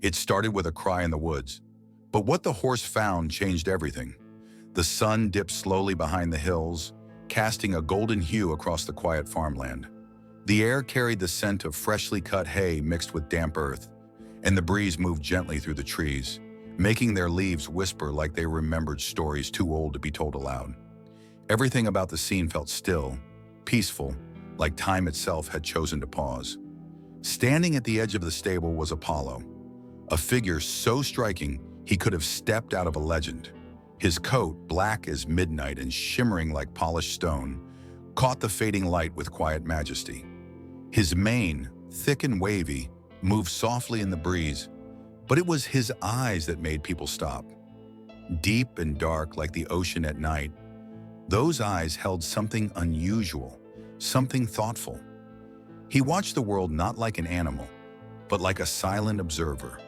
It started with a cry in the woods. But what the horse found changed everything. The sun dipped slowly behind the hills, casting a golden hue across the quiet farmland. The air carried the scent of freshly cut hay mixed with damp earth, and the breeze moved gently through the trees, making their leaves whisper like they remembered stories too old to be told aloud. Everything about the scene felt still, peaceful, like time itself had chosen to pause. Standing at the edge of the stable was Apollo, a figure so striking he could have stepped out of a legend. His coat, black as midnight and shimmering like polished stone, caught the fading light with quiet majesty. His mane, thick and wavy, moved softly in the breeze, but it was his eyes that made people stop. Deep and dark like the ocean at night, those eyes held something unusual, something thoughtful. He watched the world not like an animal, but like a silent observer,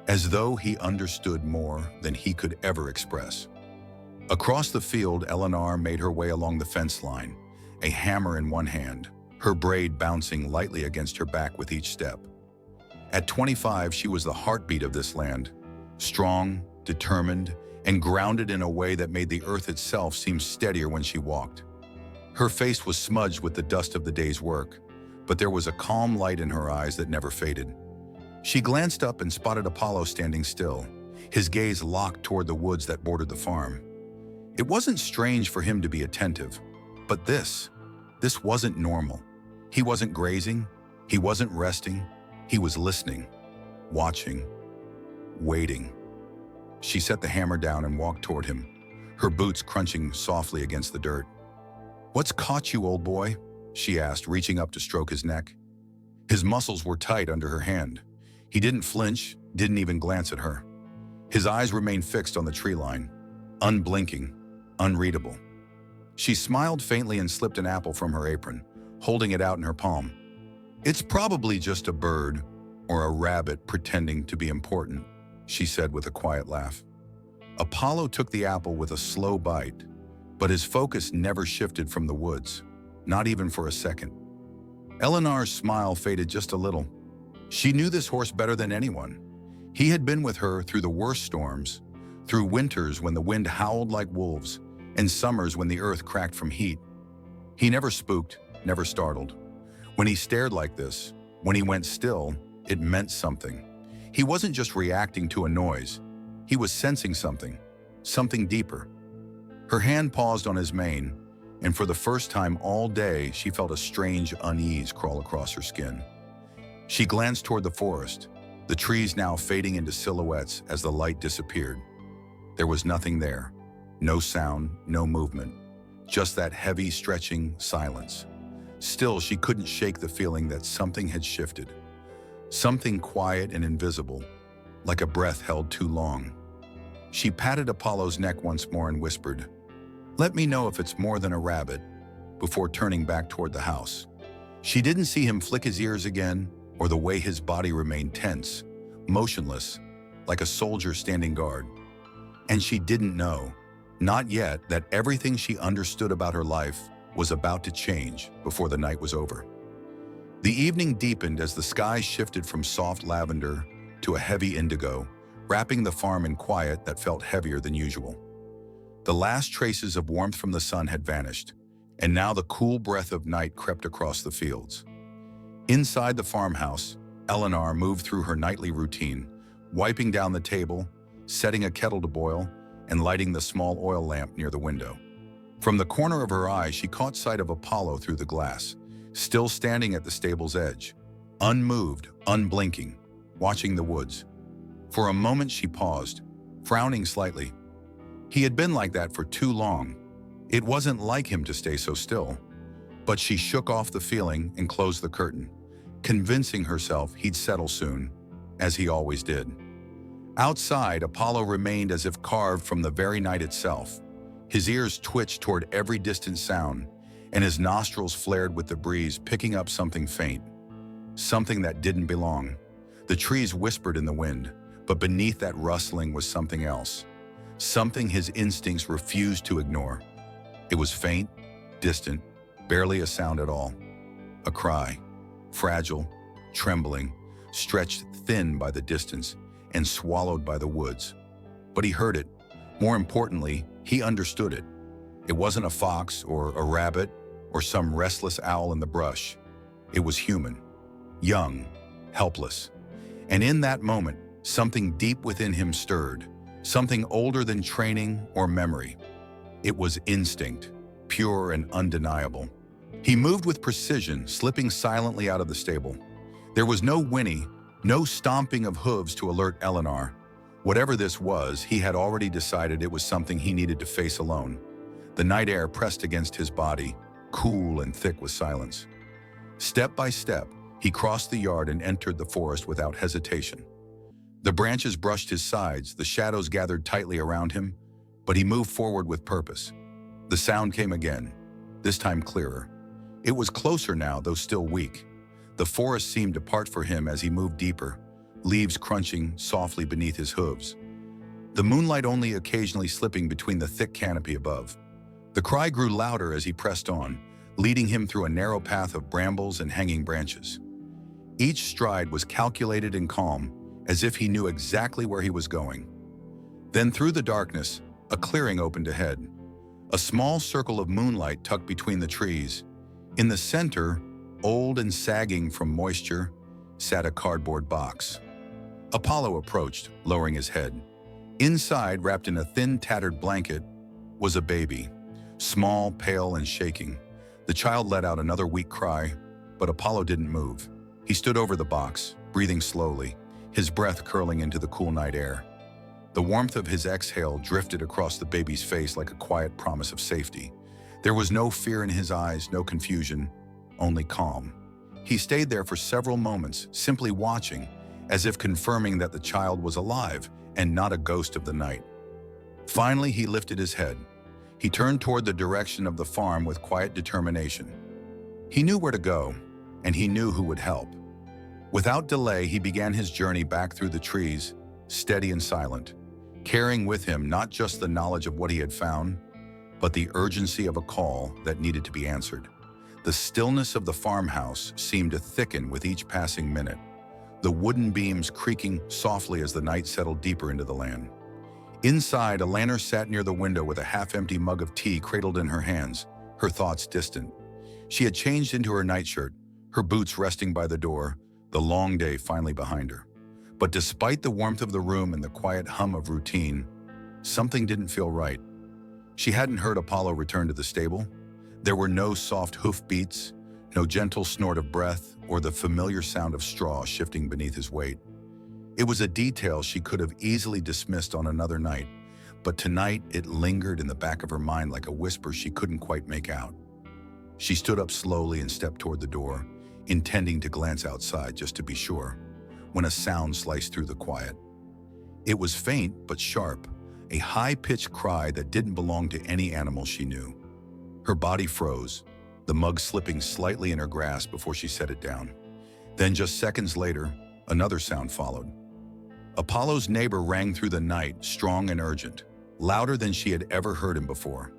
as though he understood more than he could ever express. Across the field, Eleanor made her way along the fence line, a hammer in one hand, her braid bouncing lightly against her back with each step. At 25, she was the heartbeat of this land, strong, determined, and grounded in a way that made the earth itself seem steadier when she walked. Her face was smudged with the dust of the day's work, but there was a calm light in her eyes that never faded. She glanced up and spotted Apollo standing still, his gaze locked toward the woods that bordered the farm. It wasn't strange for him to be attentive, but this wasn't normal. He wasn't grazing, he wasn't resting, he was listening, watching, waiting. She set the hammer down and walked toward him, her boots crunching softly against the dirt. "What's caught you, old boy?" she asked, reaching up to stroke his neck. His muscles were tight under her hand. He didn't flinch, didn't even glance at her. His eyes remained fixed on the tree line, unblinking, unreadable. She smiled faintly and slipped an apple from her apron, holding it out in her palm. "It's probably just a bird or a rabbit pretending to be important," she said with a quiet laugh. Apollo took the apple with a slow bite, but his focus never shifted from the woods, not even for a second. Eleanor's smile faded just a little. She knew this horse better than anyone. He had been with her through the worst storms, through winters when the wind howled like wolves, and summers when the earth cracked from heat. He never spooked, never startled. When he stared like this, when he went still, it meant something. He wasn't just reacting to a noise. He was sensing something, something deeper. Her hand paused on his mane, and for the first time all day, she felt a strange unease crawl across her skin. She glanced toward the forest, the trees now fading into silhouettes as the light disappeared. There was nothing there. No sound, no movement, just that heavy, stretching silence. Still, she couldn't shake the feeling that something had shifted. Something quiet and invisible, like a breath held too long. She patted Apollo's neck once more and whispered, "Let me know if it's more than a rabbit," before turning back toward the house. She didn't see him flick his ears again, or the way his body remained tense, motionless, like a soldier standing guard. And she didn't know, not yet, that everything she understood about her life was about to change before the night was over. The evening deepened as the sky shifted from soft lavender to a heavy indigo, wrapping the farm in quiet that felt heavier than usual. The last traces of warmth from the sun had vanished, and now the cool breath of night crept across the fields. Inside the farmhouse, Eleanor moved through her nightly routine, wiping down the table, setting a kettle to boil, and lighting the small oil lamp near the window. From the corner of her eye, she caught sight of Apollo through the glass, still standing at the stable's edge, unmoved, unblinking, watching the woods. For a moment she paused, frowning slightly. He had been like that for too long. It wasn't like him to stay so still. But she shook off the feeling and closed the curtain, convincing herself he'd settle soon, as he always did. Outside, Apollo remained as if carved from the very night itself. His ears twitched toward every distant sound, and his nostrils flared with the breeze, picking up something faint, something that didn't belong. The trees whispered in the wind, but beneath that rustling was something else, something his instincts refused to ignore. It was faint, distant, barely a sound at all. A cry, fragile, trembling, stretched thin by the distance, and swallowed by the woods. But he heard it. More importantly, he understood it. It wasn't a fox or a rabbit or some restless owl in the brush. It was human, young, helpless. And in that moment, something deep within him stirred, something older than training or memory. It was instinct, pure and undeniable. He moved with precision, slipping silently out of the stable. There was no whinny, no stomping of hooves to alert Eleanor. Whatever this was, he had already decided it was something he needed to face alone. The night air pressed against his body, cool and thick with silence. Step by step, he crossed the yard and entered the forest without hesitation. The branches brushed his sides, the shadows gathered tightly around him, but he moved forward with purpose. The sound came again, this time clearer. It was closer now, though still weak. The forest seemed to part for him as he moved deeper, leaves crunching softly beneath his hooves. The moonlight only occasionally slipping between the thick canopy above. The cry grew louder as he pressed on, leading him through a narrow path of brambles and hanging branches. Each stride was calculated and calm, as if he knew exactly where he was going. Then through the darkness, a clearing opened ahead. A small circle of moonlight tucked between the trees. In the center, old and sagging from moisture, sat a cardboard box. Apollo approached, lowering his head. Inside, wrapped in a thin, tattered blanket, was a baby, small, pale, and shaking. The child let out another weak cry, but Apollo didn't move. He stood over the box, breathing slowly, his breath curling into the cool night air. The warmth of his exhale drifted across the baby's face like a quiet promise of safety. There was no fear in his eyes, no confusion, only calm. He stayed there for several moments, simply watching, as if confirming that the child was alive and not a ghost of the night. Finally, he lifted his head. He turned toward the direction of the farm with quiet determination. He knew where to go, and he knew who would help. Without delay, he began his journey back through the trees, steady and silent, carrying with him not just the knowledge of what he had found, but the urgency of a call that needed to be answered. The stillness of the farmhouse seemed to thicken with each passing minute, the wooden beams creaking softly as the night settled deeper into the land. Inside, Alanna sat near the window with a half-empty mug of tea cradled in her hands, her thoughts distant. She had changed into her nightshirt, her boots resting by the door, the long day finally behind her. But despite the warmth of the room and the quiet hum of routine, something didn't feel right. She hadn't heard Apollo return to the stable. There were no soft hoof beats, no gentle snort of breath, or the familiar sound of straw shifting beneath his weight. It was a detail she could have easily dismissed on another night, but tonight it lingered in the back of her mind like a whisper she couldn't quite make out. She stood up slowly and stepped toward the door, intending to glance outside just to be sure, when a sound sliced through the quiet. It was faint but sharp, a high-pitched cry that didn't belong to any animal she knew. Her body froze, the mug slipping slightly in her grasp before she set it down. Then just seconds later, another sound followed. Apollo's neighbor rang through the night, strong and urgent, louder than she had ever heard him before.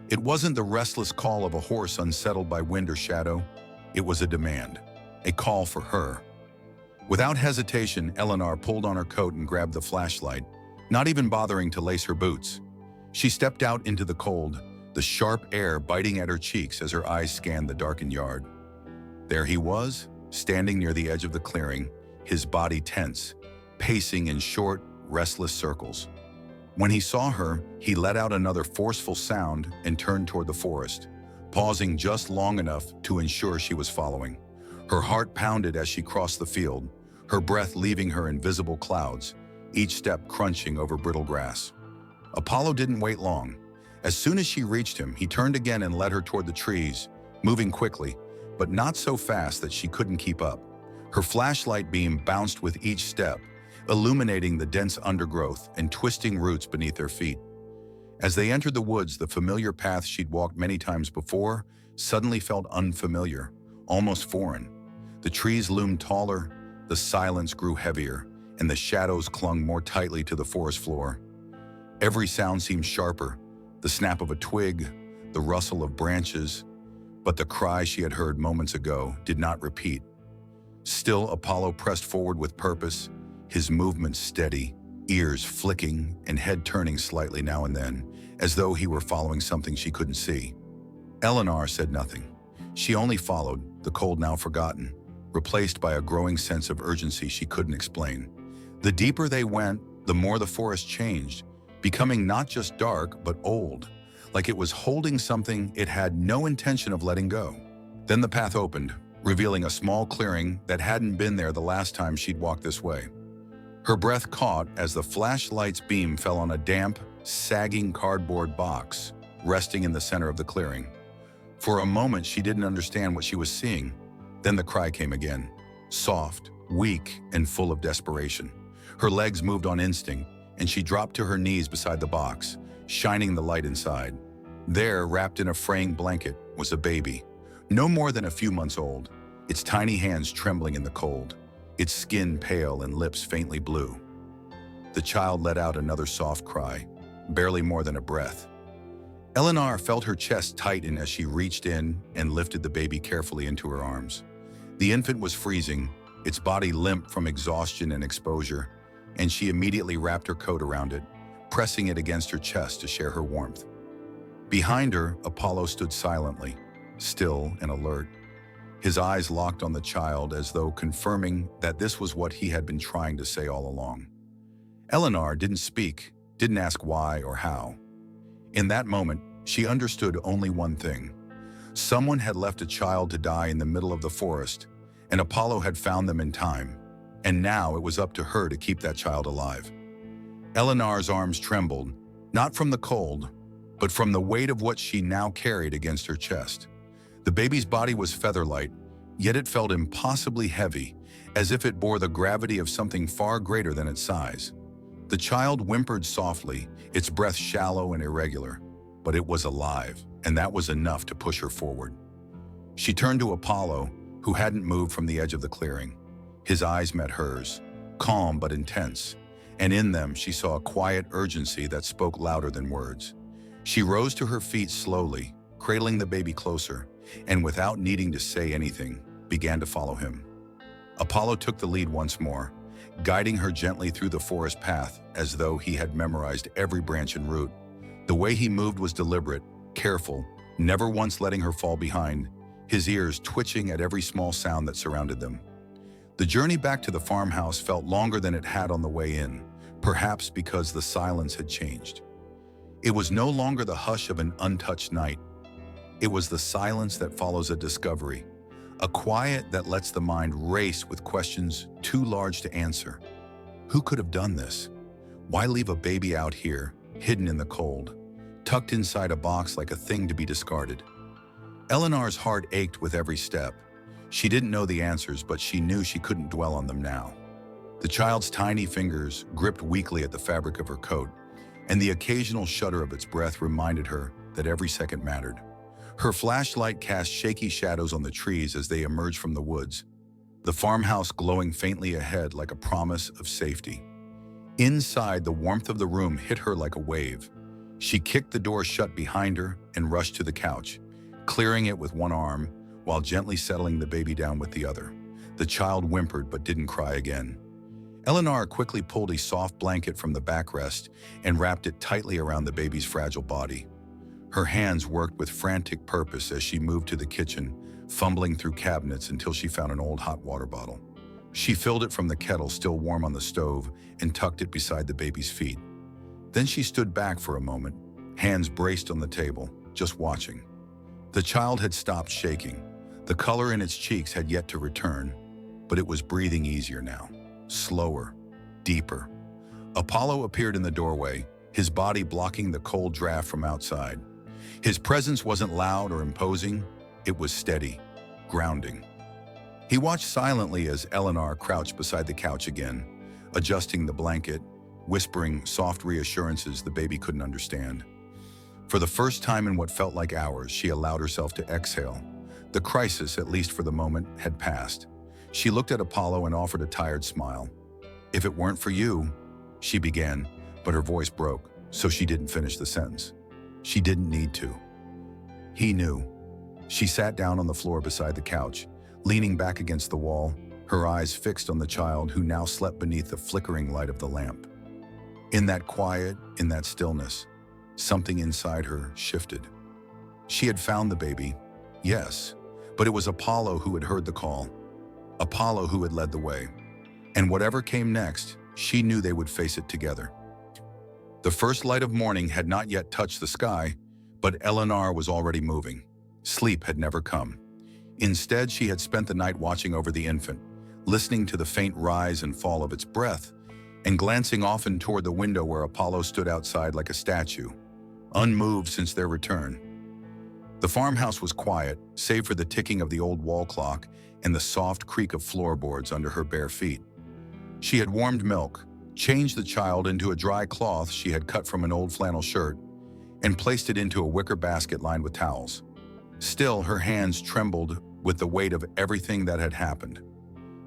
It wasn't the restless call of a horse unsettled by wind or shadow. It was a demand, a call for her. Without hesitation, Eleanor pulled on her coat and grabbed the flashlight, not even bothering to lace her boots. She stepped out into the cold, the sharp air biting at her cheeks as her eyes scanned the darkened yard. There he was, standing near the edge of the clearing, his body tense, pacing in short, restless circles. When he saw her, he let out another forceful sound and turned toward the forest, pausing just long enough to ensure she was following. Her heart pounded as she crossed the field, her breath leaving her in visible clouds, each step crunching over brittle grass. Apollo didn't wait long. As soon as she reached him, he turned again and led her toward the trees, moving quickly, but not so fast that she couldn't keep up. Her flashlight beam bounced with each step, illuminating the dense undergrowth and twisting roots beneath their feet. As they entered the woods, the familiar path she'd walked many times before suddenly felt unfamiliar, almost foreign. The trees loomed taller, the silence grew heavier, and the shadows clung more tightly to the forest floor. Every sound seemed sharper, the snap of a twig, the rustle of branches, but the cry she had heard moments ago did not repeat. Still, Apollo pressed forward with purpose, his movements steady, ears flicking and head turning slightly now and then, as though he were following something she couldn't see. Eleanor said nothing. She only followed, the cold now forgotten, replaced by a growing sense of urgency she couldn't explain. The deeper they went, the more the forest changed, becoming not just dark, but old, like it was holding something it had no intention of letting go. Then the path opened, revealing a small clearing that hadn't been there the last time she'd walked this way. Her breath caught as the flashlight's beam fell on a damp, sagging cardboard box, resting in the center of the clearing. For a moment, she didn't understand what she was seeing. Then the cry came again, soft, weak, and full of desperation. Her legs moved on instinct, and she dropped to her knees beside the box, shining the light inside. There, wrapped in a fraying blanket, was a baby, no more than a few months old, its tiny hands trembling in the cold, its skin pale and lips faintly blue. The child let out another soft cry, barely more than a breath. Eleanor felt her chest tighten as she reached in and lifted the baby carefully into her arms. The infant was freezing, its body limp from exhaustion and exposure, and she immediately wrapped her coat around it, pressing it against her chest to share her warmth. Behind her, Apollo stood silently, still and alert, his eyes locked on the child as though confirming that this was what he had been trying to say all along. Eleanor didn't speak, didn't ask why or how. In that moment, she understood only one thing. Someone had left a child to die in the middle of the forest, and Apollo had found them in time, and now it was up to her to keep that child alive. Eleanor's arms trembled, not from the cold, but from the weight of what she now carried against her chest. The baby's body was feather-light, yet it felt impossibly heavy, as if it bore the gravity of something far greater than its size. The child whimpered softly, its breath shallow and irregular, but it was alive, and that was enough to push her forward. She turned to Apollo, who hadn't moved from the edge of the clearing. His eyes met hers, calm but intense, and in them she saw a quiet urgency that spoke louder than words. She rose to her feet slowly, cradling the baby closer, and without needing to say anything, began to follow him. Apollo took the lead once more, guiding her gently through the forest path as though he had memorized every branch and root. The way he moved was deliberate, careful, never once letting her fall behind, his ears twitching at every small sound that surrounded them. The journey back to the farmhouse felt longer than it had on the way in, perhaps because the silence had changed. It was no longer the hush of an untouched night. It was the silence that follows a discovery, a quiet that lets the mind race with questions too large to answer. Who could have done this? Why leave a baby out here, hidden in the cold, tucked inside a box like a thing to be discarded? Eleanor's heart ached with every step. She didn't know the answers, but she knew she couldn't dwell on them now. The child's tiny fingers gripped weakly at the fabric of her coat, and the occasional shudder of its breath reminded her that every second mattered. Her flashlight cast shaky shadows on the trees as they emerged from the woods, the farmhouse glowing faintly ahead like a promise of safety. Inside, the warmth of the room hit her like a wave. She kicked the door shut behind her and rushed to the couch, clearing it with one arm while gently settling the baby down with the other. The child whimpered but didn't cry again. Eleanor quickly pulled a soft blanket from the backrest and wrapped it tightly around the baby's fragile body. Her hands worked with frantic purpose as she moved to the kitchen, fumbling through cabinets until she found an old hot water bottle. She filled it from the kettle still warm on the stove and tucked it beside the baby's feet. Then she stood back for a moment, hands braced on the table, just watching. The child had stopped shaking. The color in its cheeks had yet to return, but it was breathing easier now, slower, deeper. Apollo appeared in the doorway, his body blocking the cold draft from outside. His presence wasn't loud or imposing, it was steady, grounding. He watched silently as Eleanor crouched beside the couch again, adjusting the blanket, whispering soft reassurances the baby couldn't understand. For the first time in what felt like hours, she allowed herself to exhale. The crisis, at least for the moment, had passed. She looked at Apollo and offered a tired smile. "If it weren't for you," she began, but her voice broke, so she didn't finish the sentence. She didn't need to. He knew. She sat down on the floor beside the couch, leaning back against the wall, her eyes fixed on the child who now slept beneath the flickering light of the lamp. In that quiet, in that stillness, something inside her shifted. She had found the baby, yes, but it was Apollo who had heard the call, Apollo who had led the way. And whatever came next, she knew they would face it together. The first light of morning had not yet touched the sky, but Eleanor was already moving. Sleep had never come. Instead, she had spent the night watching over the infant, listening to the faint rise and fall of its breath, and glancing often toward the window where Apollo stood outside like a statue, unmoved since their return. The farmhouse was quiet, save for the ticking of the old wall clock and the soft creak of floorboards under her bare feet. She had warmed milk, changed the child into a dry cloth she had cut from an old flannel shirt, and placed it into a wicker basket lined with towels. Still, her hands trembled with the weight of everything that had happened.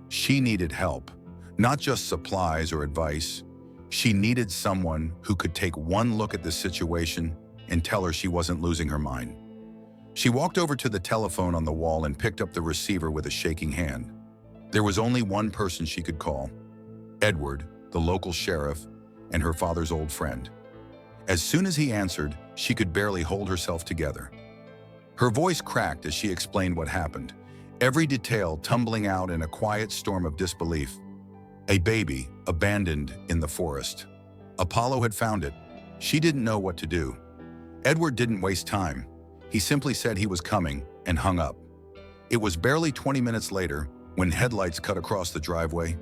She needed help, not just supplies or advice. She needed someone who could take one look at this situation and tell her she wasn't losing her mind. She walked over to the telephone on the wall and picked up the receiver with a shaking hand. There was only one person she could call: Edward, the local sheriff, and her father's old friend. As soon as he answered, she could barely hold herself together. Her voice cracked as she explained what happened, every detail tumbling out in a quiet storm of disbelief. A baby, abandoned in the forest. Apollo had found it. She didn't know what to do. Edward didn't waste time. He simply said he was coming and hung up. It was barely 20 minutes later when headlights cut across the driveway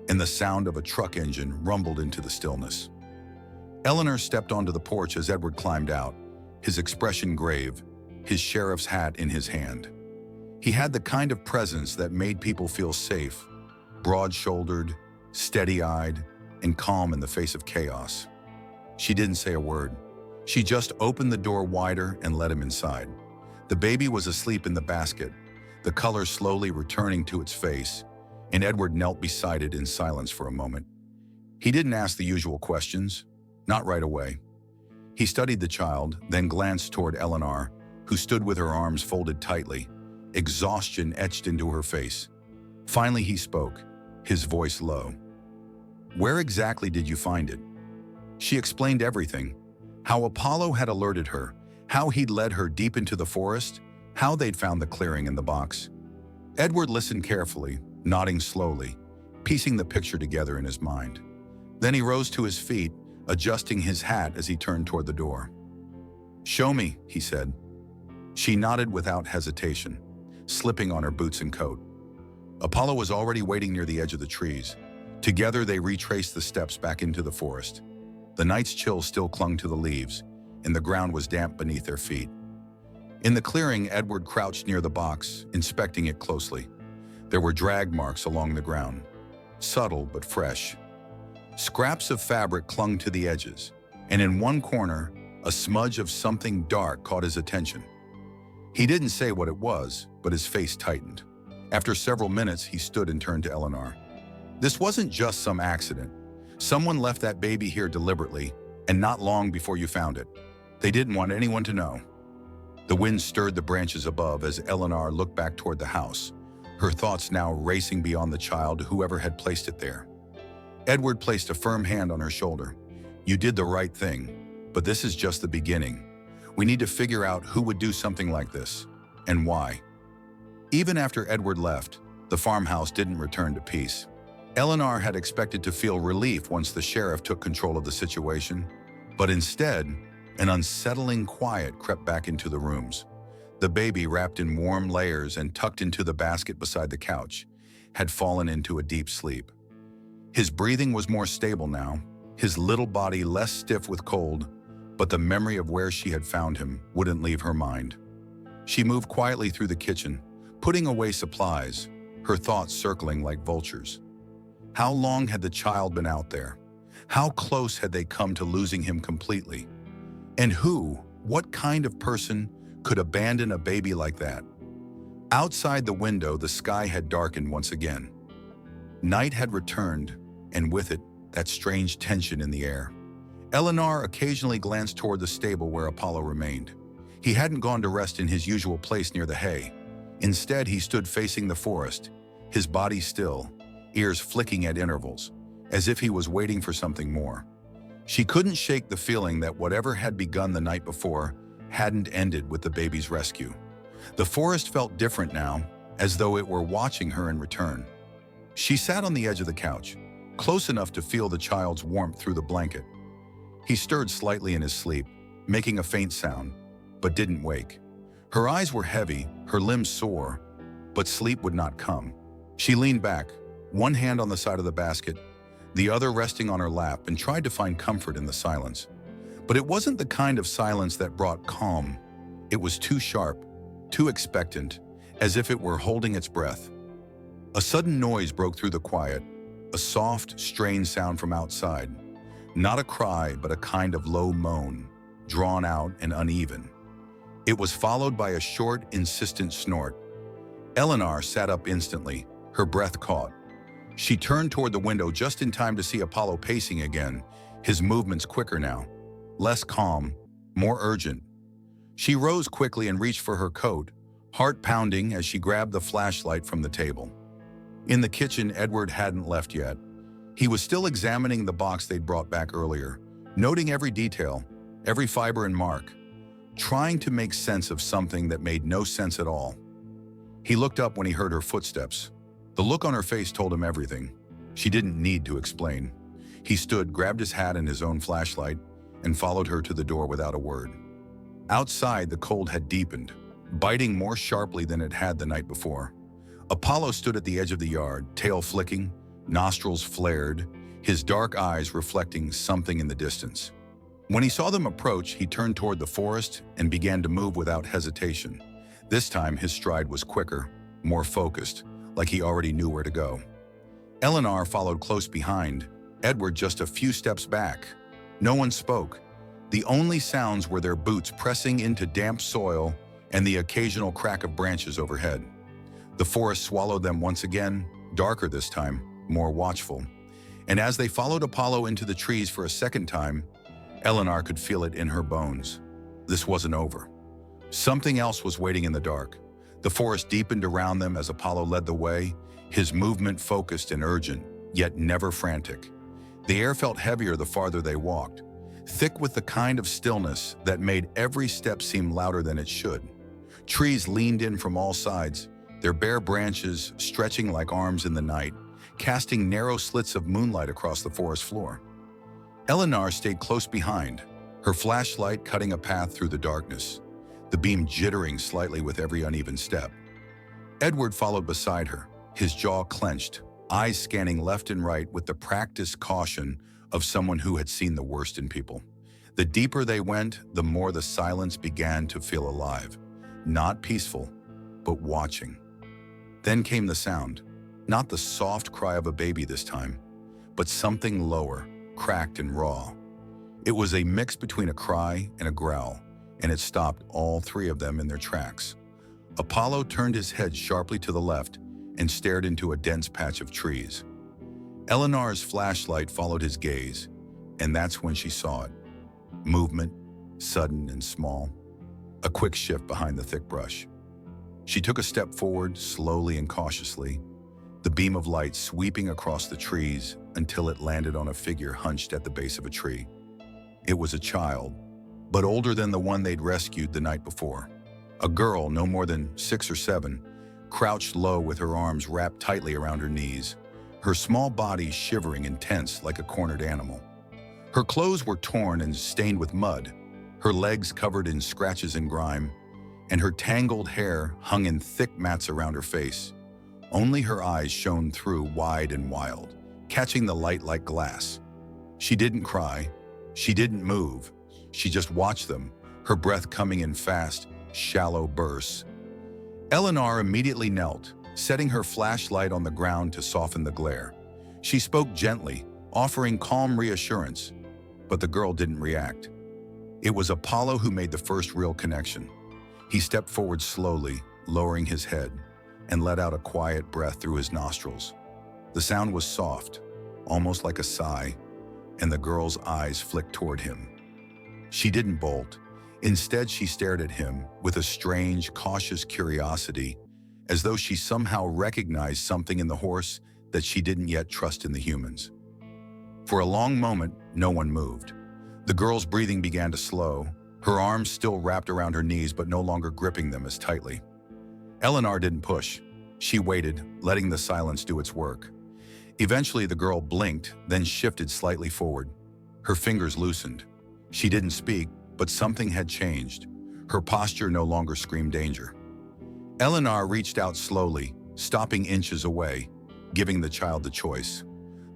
and the sound of a truck engine rumbled into the stillness. Eleanor stepped onto the porch as Edward climbed out, his expression grave, his sheriff's hat in his hand. He had the kind of presence that made people feel safe, broad-shouldered, steady-eyed, and calm in the face of chaos. She didn't say a word. She just opened the door wider and let him inside. The baby was asleep in the basket, the color slowly returning to its face, and Edward knelt beside it in silence for a moment. He didn't ask the usual questions, not right away. He studied the child, then glanced toward Eleanor, who stood with her arms folded tightly, exhaustion etched into her face. Finally, he spoke, his voice low. "Where exactly did you find it?" She explained everything, how Apollo had alerted her, how he'd led her deep into the forest, how they'd found the clearing in the box. Edward listened carefully, nodding slowly, piecing the picture together in his mind. Then he rose to his feet, adjusting his hat as he turned toward the door. "Show me," he said. She nodded without hesitation, slipping on her boots and coat. Apollo was already waiting near the edge of the trees. Together they retraced the steps back into the forest. The night's chill still clung to the leaves, and the ground was damp beneath their feet. In the clearing, Edward crouched near the box, inspecting it closely. There were drag marks along the ground, subtle but fresh. Scraps of fabric clung to the edges, and in one corner, a smudge of something dark caught his attention. He didn't say what it was, but his face tightened. After several minutes, he stood and turned to Eleanor. "This wasn't just some accident. Someone left that baby here deliberately, and not long before you found it. They didn't want anyone to know." The wind stirred the branches above as Eleanor looked back toward the house, her thoughts now racing beyond the child, whoever had placed it there. Edward placed a firm hand on her shoulder. "You did the right thing, but this is just the beginning. We need to figure out who would do something like this, and why." Even after Edward left, the farmhouse didn't return to peace. Eleanor had expected to feel relief once the sheriff took control of the situation, but instead, an unsettling quiet crept back into the rooms. The baby, wrapped in warm layers and tucked into the basket beside the couch, had fallen into a deep sleep. His breathing was more stable now, his little body less stiff with cold, but the memory of where she had found him wouldn't leave her mind. She moved quietly through the kitchen, putting away supplies, her thoughts circling like vultures. How long had the child been out there? How close had they come to losing him completely? And what kind of person could abandon a baby like that? Outside the window, the sky had darkened once again. Night had returned, and with it, that strange tension in the air. Eleanor occasionally glanced toward the stable where Apollo remained. He hadn't gone to rest in his usual place near the hay. Instead, he stood facing the forest, his body still, ears flicking at intervals, as if he was waiting for something more. She couldn't shake the feeling that whatever had begun the night before hadn't ended with the baby's rescue. The forest felt different now, as though it were watching her in return. She sat on the edge of the couch, close enough to feel the child's warmth through the blanket. He stirred slightly in his sleep, making a faint sound, but didn't wake. Her eyes were heavy, her limbs sore, but sleep would not come. She leaned back, one hand on the side of the basket, the other resting on her lap, and tried to find comfort in the silence. But it wasn't the kind of silence that brought calm. It was too sharp, too expectant, as if it were holding its breath. A sudden noise broke through the quiet, a soft, strained sound from outside. Not a cry, but a kind of low moan, drawn out and uneven. It was followed by a short, insistent snort. Eleanor sat up instantly, her breath caught. She turned toward the window just in time to see Apollo pacing again, his movements quicker now, less calm, more urgent. She rose quickly and reached for her coat, heart pounding as she grabbed the flashlight from the table. In the kitchen, Edward hadn't left yet. He was still examining the box they'd brought back earlier, noting every detail, every fiber and mark, trying to make sense of something that made no sense at all. He looked up when he heard her footsteps. The look on her face told him everything. She didn't need to explain. He stood, grabbed his hat and his own flashlight, and followed her to the door without a word. Outside, the cold had deepened, biting more sharply than it had the night before. Apollo stood at the edge of the yard, tail flicking, nostrils flared, his dark eyes reflecting something in the distance. When he saw them approach, he turned toward the forest and began to move without hesitation. This time, his stride was quicker, more focused, like he already knew where to go. Eleanor followed close behind, Edward just a few steps back. No one spoke. The only sounds were their boots pressing into damp soil and the occasional crack of branches overhead. The forest swallowed them once again, darker this time, more watchful. And as they followed Apollo into the trees for a second time, Eleanor could feel it in her bones. This wasn't over. Something else was waiting in the dark. The forest deepened around them as Apollo led the way, his movement focused and urgent, yet never frantic. The air felt heavier the farther they walked, thick with the kind of stillness that made every step seem louder than it should. Trees leaned in from all sides, their bare branches stretching like arms in the night, casting narrow slits of moonlight across the forest floor. Eleanor stayed close behind, her flashlight cutting a path through the darkness, the beam jittering slightly with every uneven step. Edward followed beside her, his jaw clenched, eyes scanning left and right with the practiced caution of someone who had seen the worst in people. The deeper they went, the more the silence began to feel alive, not peaceful, but watching. Then came the sound, not the soft cry of a baby this time, but something lower, cracked and raw. It was a mix between a cry and a growl, and it stopped all three of them in their tracks. Apollo turned his head sharply to the left and stared into a dense patch of trees. Eleanor's flashlight followed his gaze, and that's when she saw it. Movement, sudden and small, a quick shift behind the thick brush. She took a step forward, slowly and cautiously, the beam of light sweeping across the trees until it landed on a figure hunched at the base of a tree. It was a child, but older than the one they'd rescued the night before. A girl, no more than 6 or 7, crouched low with her arms wrapped tightly around her knees, her small body shivering and tense like a cornered animal. Her clothes were torn and stained with mud, her legs covered in scratches and grime, and her tangled hair hung in thick mats around her face. Only her eyes shone through, wide and wild, catching the light like glass. She didn't cry. She didn't move. She just watched them, her breath coming in fast, shallow bursts. Eleanor immediately knelt, setting her flashlight on the ground to soften the glare. She spoke gently, offering calm reassurance, but the girl didn't react. It was Apollo who made the first real connection. He stepped forward slowly, lowering his head, and let out a quiet breath through his nostrils. The sound was soft, almost like a sigh, and the girl's eyes flicked toward him. She didn't bolt. Instead, she stared at him with a strange, cautious curiosity, as though she somehow recognized something in the horse that she didn't yet trust in the humans. For a long moment, no one moved. The girl's breathing began to slow, her arms still wrapped around her knees but no longer gripping them as tightly. Eleanor didn't push. She waited, letting the silence do its work. Eventually, the girl blinked, then shifted slightly forward. Her fingers loosened. She didn't speak, but something had changed. Her posture no longer screamed danger. Eleanor reached out slowly, stopping inches away, giving the child the choice.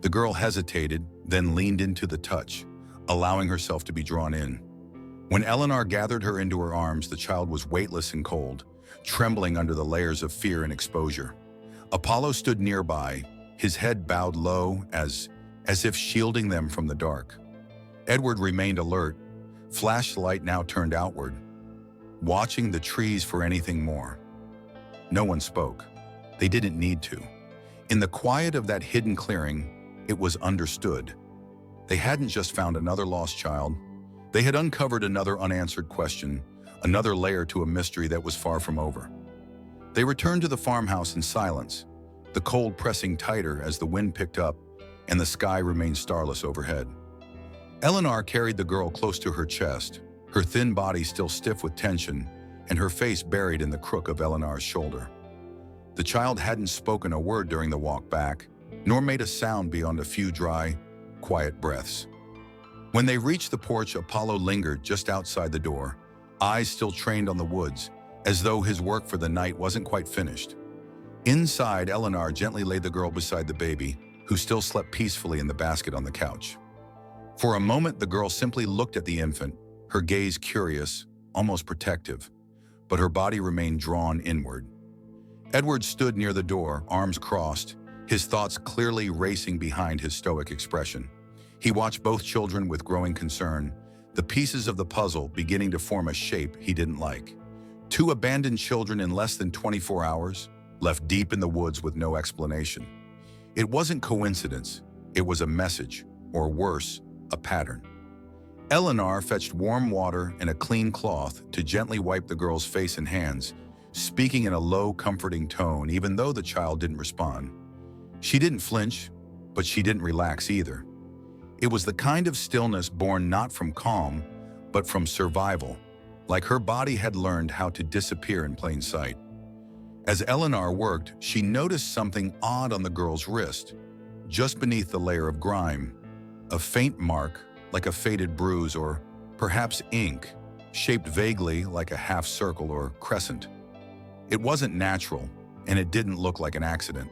The girl hesitated, then leaned into the touch, allowing herself to be drawn in. When Eleanor gathered her into her arms, the child was weightless and cold, trembling under the layers of fear and exposure. Apollo stood nearby, his head bowed low as if shielding them from the dark. Edward remained alert, flashlight now turned outward, watching the trees for anything more. No one spoke. They didn't need to. In the quiet of that hidden clearing, it was understood. They hadn't just found another lost child. They had uncovered another unanswered question, another layer to a mystery that was far from over. They returned to the farmhouse in silence, the cold pressing tighter as the wind picked up and the sky remained starless overhead. Eleanor carried the girl close to her chest, her thin body still stiff with tension and her face buried in the crook of Eleanor's shoulder. The child hadn't spoken a word during the walk back, nor made a sound beyond a few dry, quiet breaths. When they reached the porch, Apollo lingered just outside the door, eyes still trained on the woods, as though his work for the night wasn't quite finished. Inside, Eleanor gently laid the girl beside the baby, who still slept peacefully in the basket on the couch. For a moment, the girl simply looked at the infant, her gaze curious, almost protective, but her body remained drawn inward. Edward stood near the door, arms crossed, his thoughts clearly racing behind his stoic expression. He watched both children with growing concern, the pieces of the puzzle beginning to form a shape he didn't like. Two abandoned children in less than 24 hours, left deep in the woods with no explanation. It wasn't coincidence, it was a message, or worse, a pattern. Eleanor fetched warm water and a clean cloth to gently wipe the girl's face and hands, speaking in a low, comforting tone even though the child didn't respond. She didn't flinch, but she didn't relax either. It was the kind of stillness born not from calm, but from survival, like her body had learned how to disappear in plain sight. As Eleanor worked, she noticed something odd on the girl's wrist, just beneath the layer of grime, a faint mark like a faded bruise or perhaps ink, shaped vaguely like a half circle or crescent. It wasn't natural, and it didn't look like an accident.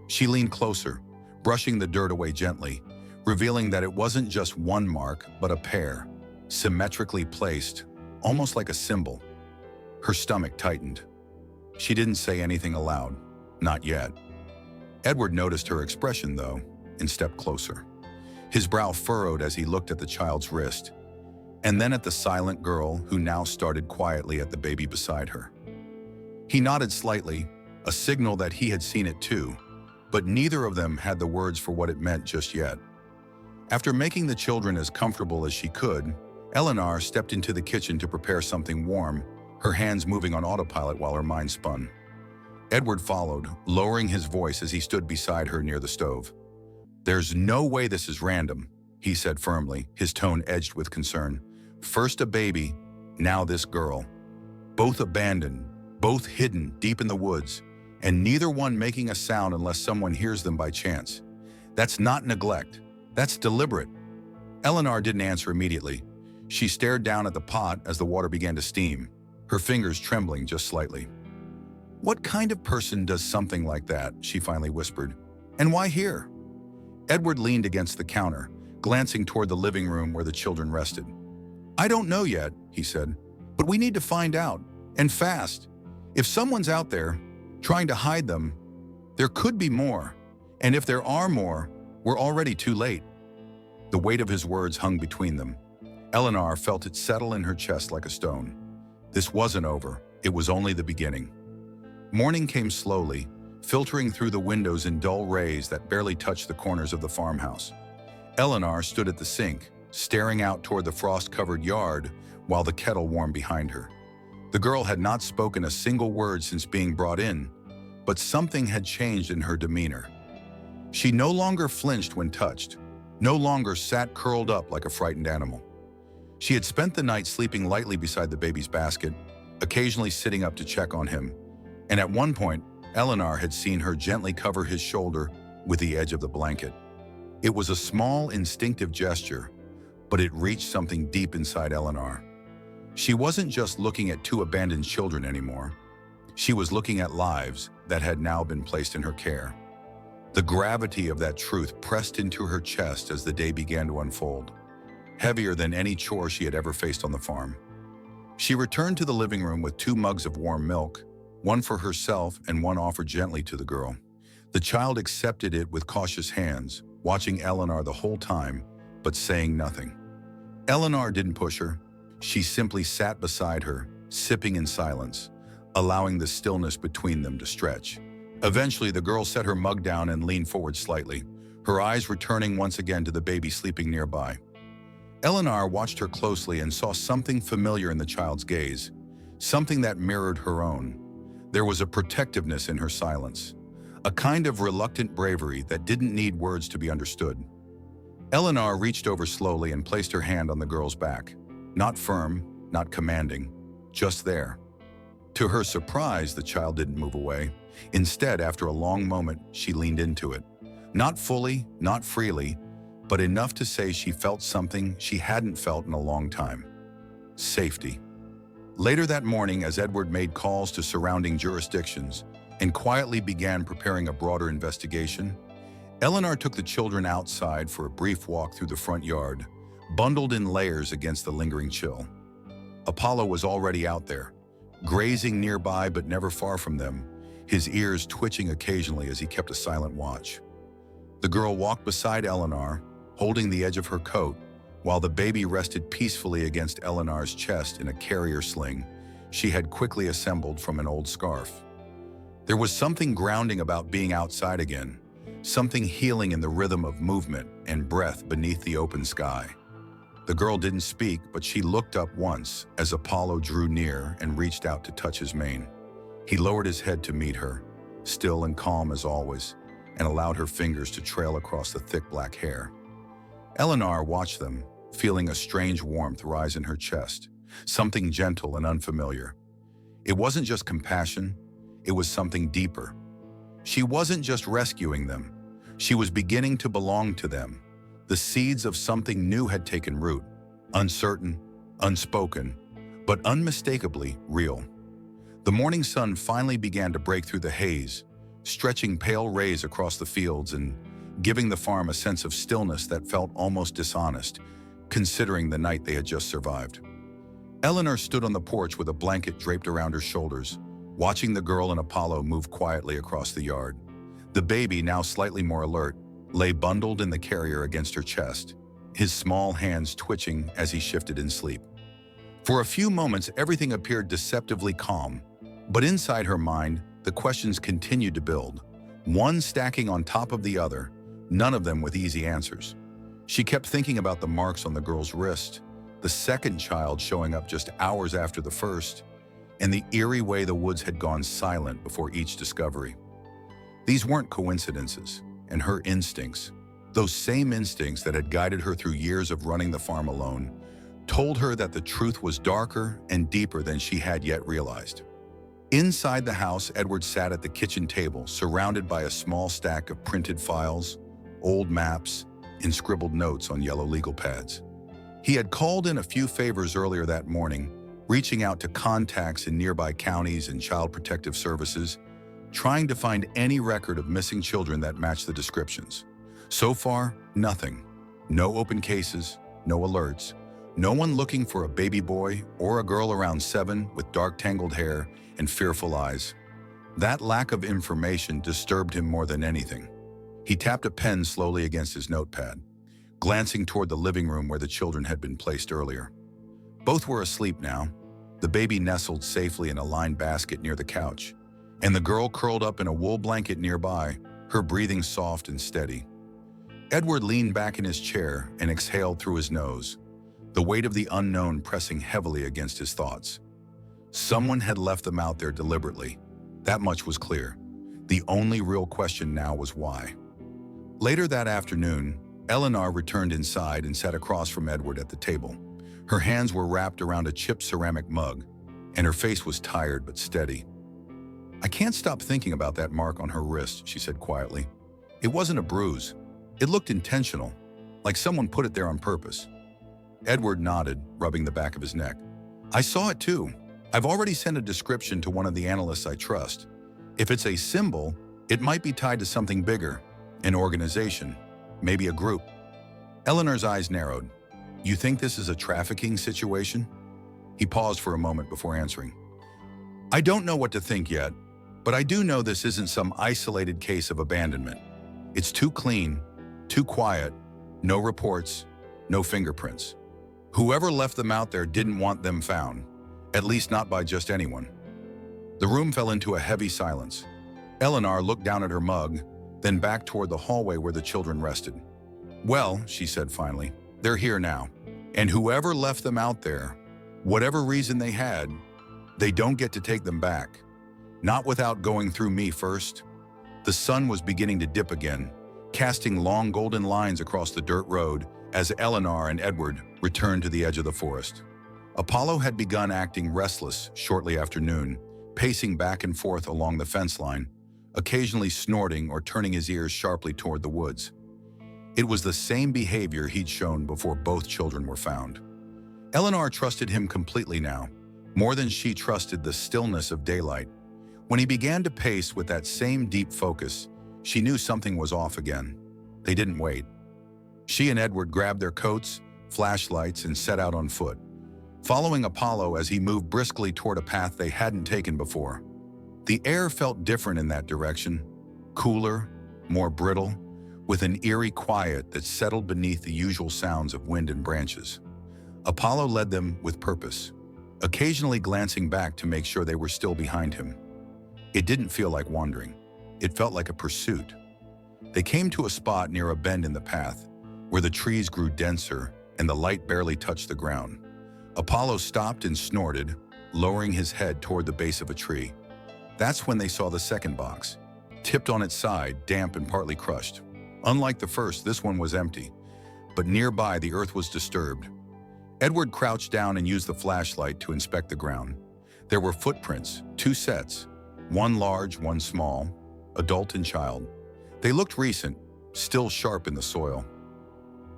She leaned closer, brushing the dirt away gently, revealing that it wasn't just one mark, but a pair, symmetrically placed, almost like a symbol. Her stomach tightened. She didn't say anything aloud, not yet. Edward noticed her expression, though, and stepped closer. His brow furrowed as he looked at the child's wrist, and then at the silent girl who now started quietly at the baby beside her. He nodded slightly, a signal that he had seen it too, but neither of them had the words for what it meant just yet. After making the children as comfortable as she could, Eleanor stepped into the kitchen to prepare something warm, her hands moving on autopilot while her mind spun. Edward followed, lowering his voice as he stood beside her near the stove. "There's no way this is random," he said firmly, his tone edged with concern. "First a baby, now this girl. Both abandoned, both hidden deep in the woods, and neither one making a sound unless someone hears them by chance. That's not neglect. That's deliberate." Eleanor didn't answer immediately. She stared down at the pot as the water began to steam, her fingers trembling just slightly. "What kind of person does something like that?" she finally whispered. "And why here?" Edward leaned against the counter, glancing toward the living room where the children rested. "I don't know yet," he said, "but we need to find out, and fast. If someone's out there, trying to hide them, there could be more, and if there are more, we're already too late." The weight of his words hung between them. Eleanor felt it settle in her chest like a stone. This wasn't over, it was only the beginning. Morning came slowly, filtering through the windows in dull rays that barely touched the corners of the farmhouse. Eleanor stood at the sink, staring out toward the frost-covered yard while the kettle warmed behind her. The girl had not spoken a single word since being brought in, but something had changed in her demeanor. She no longer flinched when touched, no longer sat curled up like a frightened animal. She had spent the night sleeping lightly beside the baby's basket, occasionally sitting up to check on him, and at one point, Eleanor had seen her gently cover his shoulder with the edge of the blanket. It was a small, instinctive gesture, but it reached something deep inside Eleanor. She wasn't just looking at two abandoned children anymore. She was looking at lives that had now been placed in her care. The gravity of that truth pressed into her chest as the day began to unfold, heavier than any chore she had ever faced on the farm. She returned to the living room with 2 mugs of warm milk, one for herself and one offered gently to the girl. The child accepted it with cautious hands, watching Eleanor the whole time, but saying nothing. Eleanor didn't push her. She simply sat beside her, sipping in silence, allowing the stillness between them to stretch. Eventually, the girl set her mug down and leaned forward slightly, her eyes returning once again to the baby sleeping nearby. Eleanor watched her closely and saw something familiar in the child's gaze, something that mirrored her own. There was a protectiveness in her silence, a kind of reluctant bravery that didn't need words to be understood. Eleanor reached over slowly and placed her hand on the girl's back, not firm, not commanding, just there. To her surprise, the child didn't move away. Instead, after a long moment, she leaned into it. Not fully, not freely, but enough to say she felt something she hadn't felt in a long time. Safety. Later that morning, as Edward made calls to surrounding jurisdictions and quietly began preparing a broader investigation, Eleanor took the children outside for a brief walk through the front yard, bundled in layers against the lingering chill. Apollo was already out there, grazing nearby but never far from them, his ears twitching occasionally as he kept a silent watch. The girl walked beside Eleanor, holding the edge of her coat, while the baby rested peacefully against Eleanor's chest in a carrier sling she had quickly assembled from an old scarf. There was something grounding about being outside again, something healing in the rhythm of movement and breath beneath the open sky. The girl didn't speak, but she looked up once as Apollo drew near and reached out to touch his mane. He lowered his head to meet her, still and calm as always, and allowed her fingers to trail across the thick black hair. Eleanor watched them, feeling a strange warmth rise in her chest, something gentle and unfamiliar. It wasn't just compassion, it was something deeper. She wasn't just rescuing them, she was beginning to belong to them. The seeds of something new had taken root, uncertain, unspoken, but unmistakably real. The morning sun finally began to break through the haze, stretching pale rays across the fields and giving the farm a sense of stillness that felt almost dishonest, considering the night they had just survived. Eleanor stood on the porch with a blanket draped around her shoulders, watching the girl and Apollo move quietly across the yard. The baby, now slightly more alert, lay bundled in the carrier against her chest, his small hands twitching as he shifted in sleep. For a few moments, everything appeared deceptively calm, but inside her mind, the questions continued to build, one stacking on top of the other, none of them with easy answers. She kept thinking about the marks on the girl's wrist, the second child showing up just hours after the first, and the eerie way the woods had gone silent before each discovery. These weren't coincidences, and her instincts, those same instincts that had guided her through years of running the farm alone, told her that the truth was darker and deeper than she had yet realized. Inside the house, Edward sat at the kitchen table, surrounded by a small stack of printed files, old maps, and scribbled notes on yellow legal pads. He had called in a few favors earlier that morning, reaching out to contacts in nearby counties and child protective services, trying to find any record of missing children that matched the descriptions. So far, nothing. No open cases, no alerts, no one looking for a baby boy or a girl around 7 with dark tangled hair and fearful eyes. That lack of information disturbed him more than anything. He tapped a pen slowly against his notepad, glancing toward the living room where the children had been placed earlier. Both were asleep now, the baby nestled safely in a lined basket near the couch, and the girl curled up in a wool blanket nearby, her breathing soft and steady. Edward leaned back in his chair and exhaled through his nose, the weight of the unknown pressing heavily against his thoughts. Someone had left them out there deliberately. That much was clear. The only real question now was why. Later that afternoon, Eleanor returned inside and sat across from Edward at the table. Her hands were wrapped around a chipped ceramic mug, and her face was tired but steady. "I can't stop thinking about that mark on her wrist," she said quietly. "It wasn't a bruise. It looked intentional, like someone put it there on purpose." Edward nodded, rubbing the back of his neck. "I saw it too. I've already sent a description to one of the analysts I trust. If it's a symbol, it might be tied to something bigger, an organization, maybe a group." Eleanor's eyes narrowed. "You think this is a trafficking situation?" He paused for a moment before answering. "I don't know what to think yet, but I do know this isn't some isolated case of abandonment. It's too clean, too quiet, no reports, no fingerprints. Whoever left them out there didn't want them found, at least not by just anyone." The room fell into a heavy silence. Eleanor looked down at her mug, then back toward the hallway where the children rested. "Well," she said finally, "they're here now. And whoever left them out there, whatever reason they had, they don't get to take them back. Not without going through me first." The sun was beginning to dip again, casting long golden lines across the dirt road as Eleanor and Edward returned to the edge of the forest. Apollo had begun acting restless shortly after noon, pacing back and forth along the fence line, occasionally snorting or turning his ears sharply toward the woods. It was the same behavior he'd shown before both children were found. Eleanor trusted him completely now, more than she trusted the stillness of daylight. When he began to pace with that same deep focus, she knew something was off again. They didn't wait. She and Edward grabbed their coats, flashlights, and set out on foot, following Apollo as he moved briskly toward a path they hadn't taken before. The air felt different in that direction, cooler, more brittle, with an eerie quiet that settled beneath the usual sounds of wind and branches. Apollo led them with purpose, occasionally glancing back to make sure they were still behind him. It didn't feel like wandering. It felt like a pursuit. They came to a spot near a bend in the path, where the trees grew denser and the light barely touched the ground. Apollo stopped and snorted, lowering his head toward the base of a tree. That's when they saw the second box, tipped on its side, damp and partly crushed. Unlike the first, this one was empty, but nearby the earth was disturbed. Edward crouched down and used the flashlight to inspect the ground. There were footprints, 2 sets, one large, one small, adult and child. They looked recent, still sharp in the soil.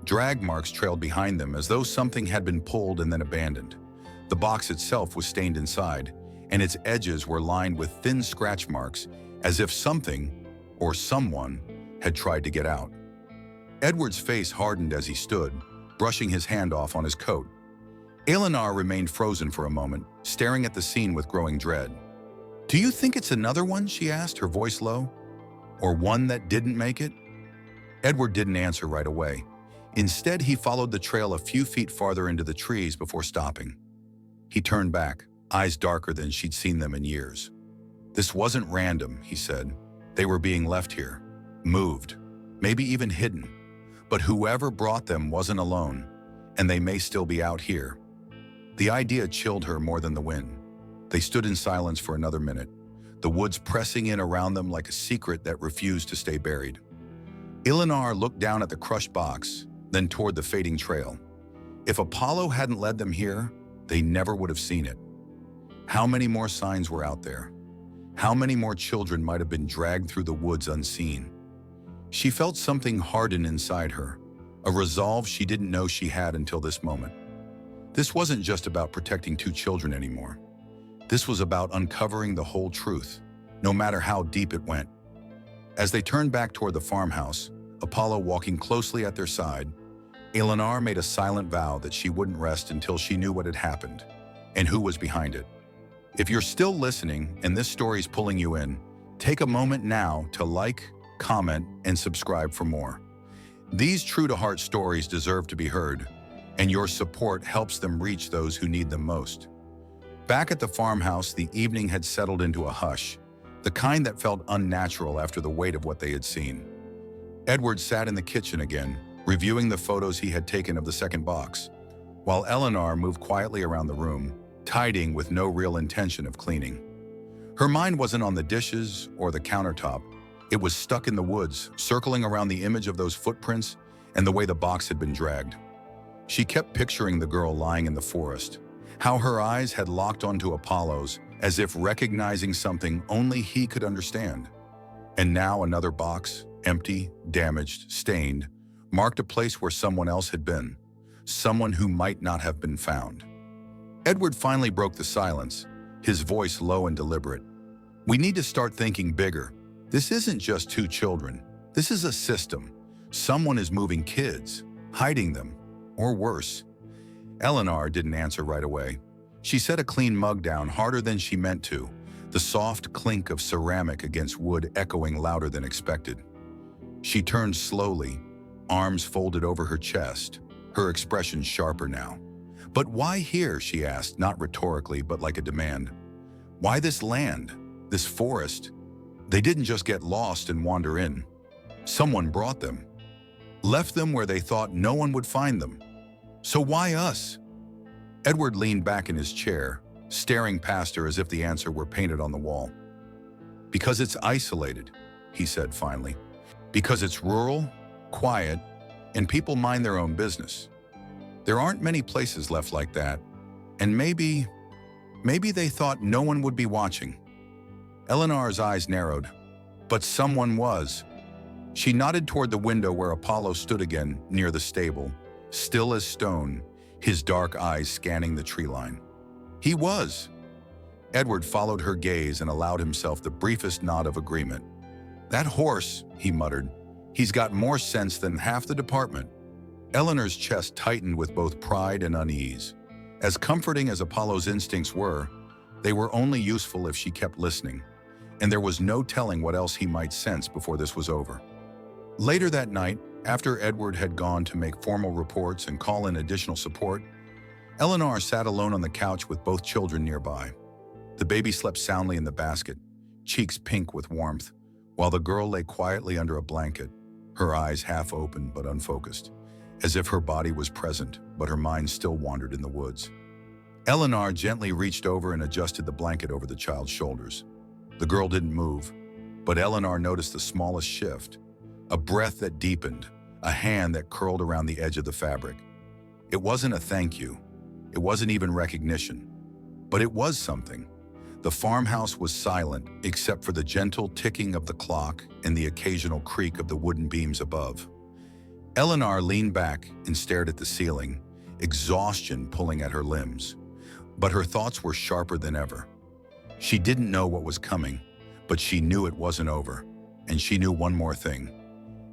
Drag marks trailed behind them as though something had been pulled and then abandoned. The box itself was stained inside, and its edges were lined with thin scratch marks as if something, or someone, had tried to get out. Edward's face hardened as he stood, brushing his hand off on his coat. Eleanor remained frozen for a moment, staring at the scene with growing dread. "Do you think it's another one?" she asked, her voice low. "Or one that didn't make it?" Edward didn't answer right away. Instead, he followed the trail a few feet farther into the trees before stopping. He turned back, eyes darker than she'd seen them in years. "This wasn't random," he said. "They were being left here, moved, maybe even hidden. But whoever brought them wasn't alone, and they may still be out here." The idea chilled her more than the wind. They stood in silence for another minute, the woods pressing in around them like a secret that refused to stay buried. Eleanor looked down at the crushed box, then toward the fading trail. If Apollo hadn't led them here, they never would have seen it. How many more signs were out there? How many more children might have been dragged through the woods unseen? She felt something harden inside her, a resolve she didn't know she had until this moment. This wasn't just about protecting 2 children anymore. This was about uncovering the whole truth, no matter how deep it went. As they turned back toward the farmhouse, Apollo walking closely at their side, Eleanor made a silent vow that she wouldn't rest until she knew what had happened and who was behind it. If you're still listening and this story's pulling you in, take a moment now to like, comment, and subscribe for more. These true-to-heart stories deserve to be heard, and your support helps them reach those who need them most. Back at the farmhouse, the evening had settled into a hush, the kind that felt unnatural after the weight of what they had seen. Edward sat in the kitchen again, reviewing the photos he had taken of the second box, while Eleanor moved quietly around the room, tidying with no real intention of cleaning. Her mind wasn't on the dishes or the countertop, It was stuck in the woods, circling around the image of those footprints and the way the box had been dragged. She kept picturing the girl lying in the forest, how her eyes had locked onto Apollo's as if recognizing something only he could understand. And now another box, empty, damaged, stained, marked a place where someone else had been, someone who might not have been found. Edward finally broke the silence, his voice low and deliberate. "We need to start thinking bigger. This isn't just two children. This is a system. Someone is moving kids, hiding them, or worse." Eleanor didn't answer right away. She set a clean mug down harder than she meant to, the soft clink of ceramic against wood echoing louder than expected. She turned slowly, arms folded over her chest, her expression sharper now. "But why here?" she asked, not rhetorically, but like a demand. "Why this land? This forest? They didn't just get lost and wander in. Someone brought them, left them where they thought no one would find them. So why us?" Edward leaned back in his chair, staring past her as if the answer were painted on the wall. "Because it's isolated," he said finally. "Because it's rural, quiet, and people mind their own business. There aren't many places left like that, and maybe they thought no one would be watching." Eleanor's eyes narrowed. "But someone was." She nodded toward the window where Apollo stood again near the stable, still as stone, his dark eyes scanning the tree line. "He was." Edward followed her gaze and allowed himself the briefest nod of agreement. "That horse," he muttered, "he's got more sense than half the department." Eleanor's chest tightened with both pride and unease. As comforting as Apollo's instincts were, they were only useful if she kept listening, and there was no telling what else he might sense before this was over. Later that night, after Edward had gone to make formal reports and call in additional support, Eleanor sat alone on the couch with both children nearby. The baby slept soundly in the basket, cheeks pink with warmth, while the girl lay quietly under a blanket, her eyes half open but unfocused, as if her body was present, but her mind still wandered in the woods. Eleanor gently reached over and adjusted the blanket over the child's shoulders. The girl didn't move, but Eleanor noticed the smallest shift, a breath that deepened, a hand that curled around the edge of the fabric. It wasn't a thank you. It wasn't even recognition. But it was something. The farmhouse was silent except for the gentle ticking of the clock and the occasional creak of the wooden beams above. Eleanor leaned back and stared at the ceiling, exhaustion pulling at her limbs. But her thoughts were sharper than ever. She didn't know what was coming, but she knew it wasn't over. And she knew one more thing.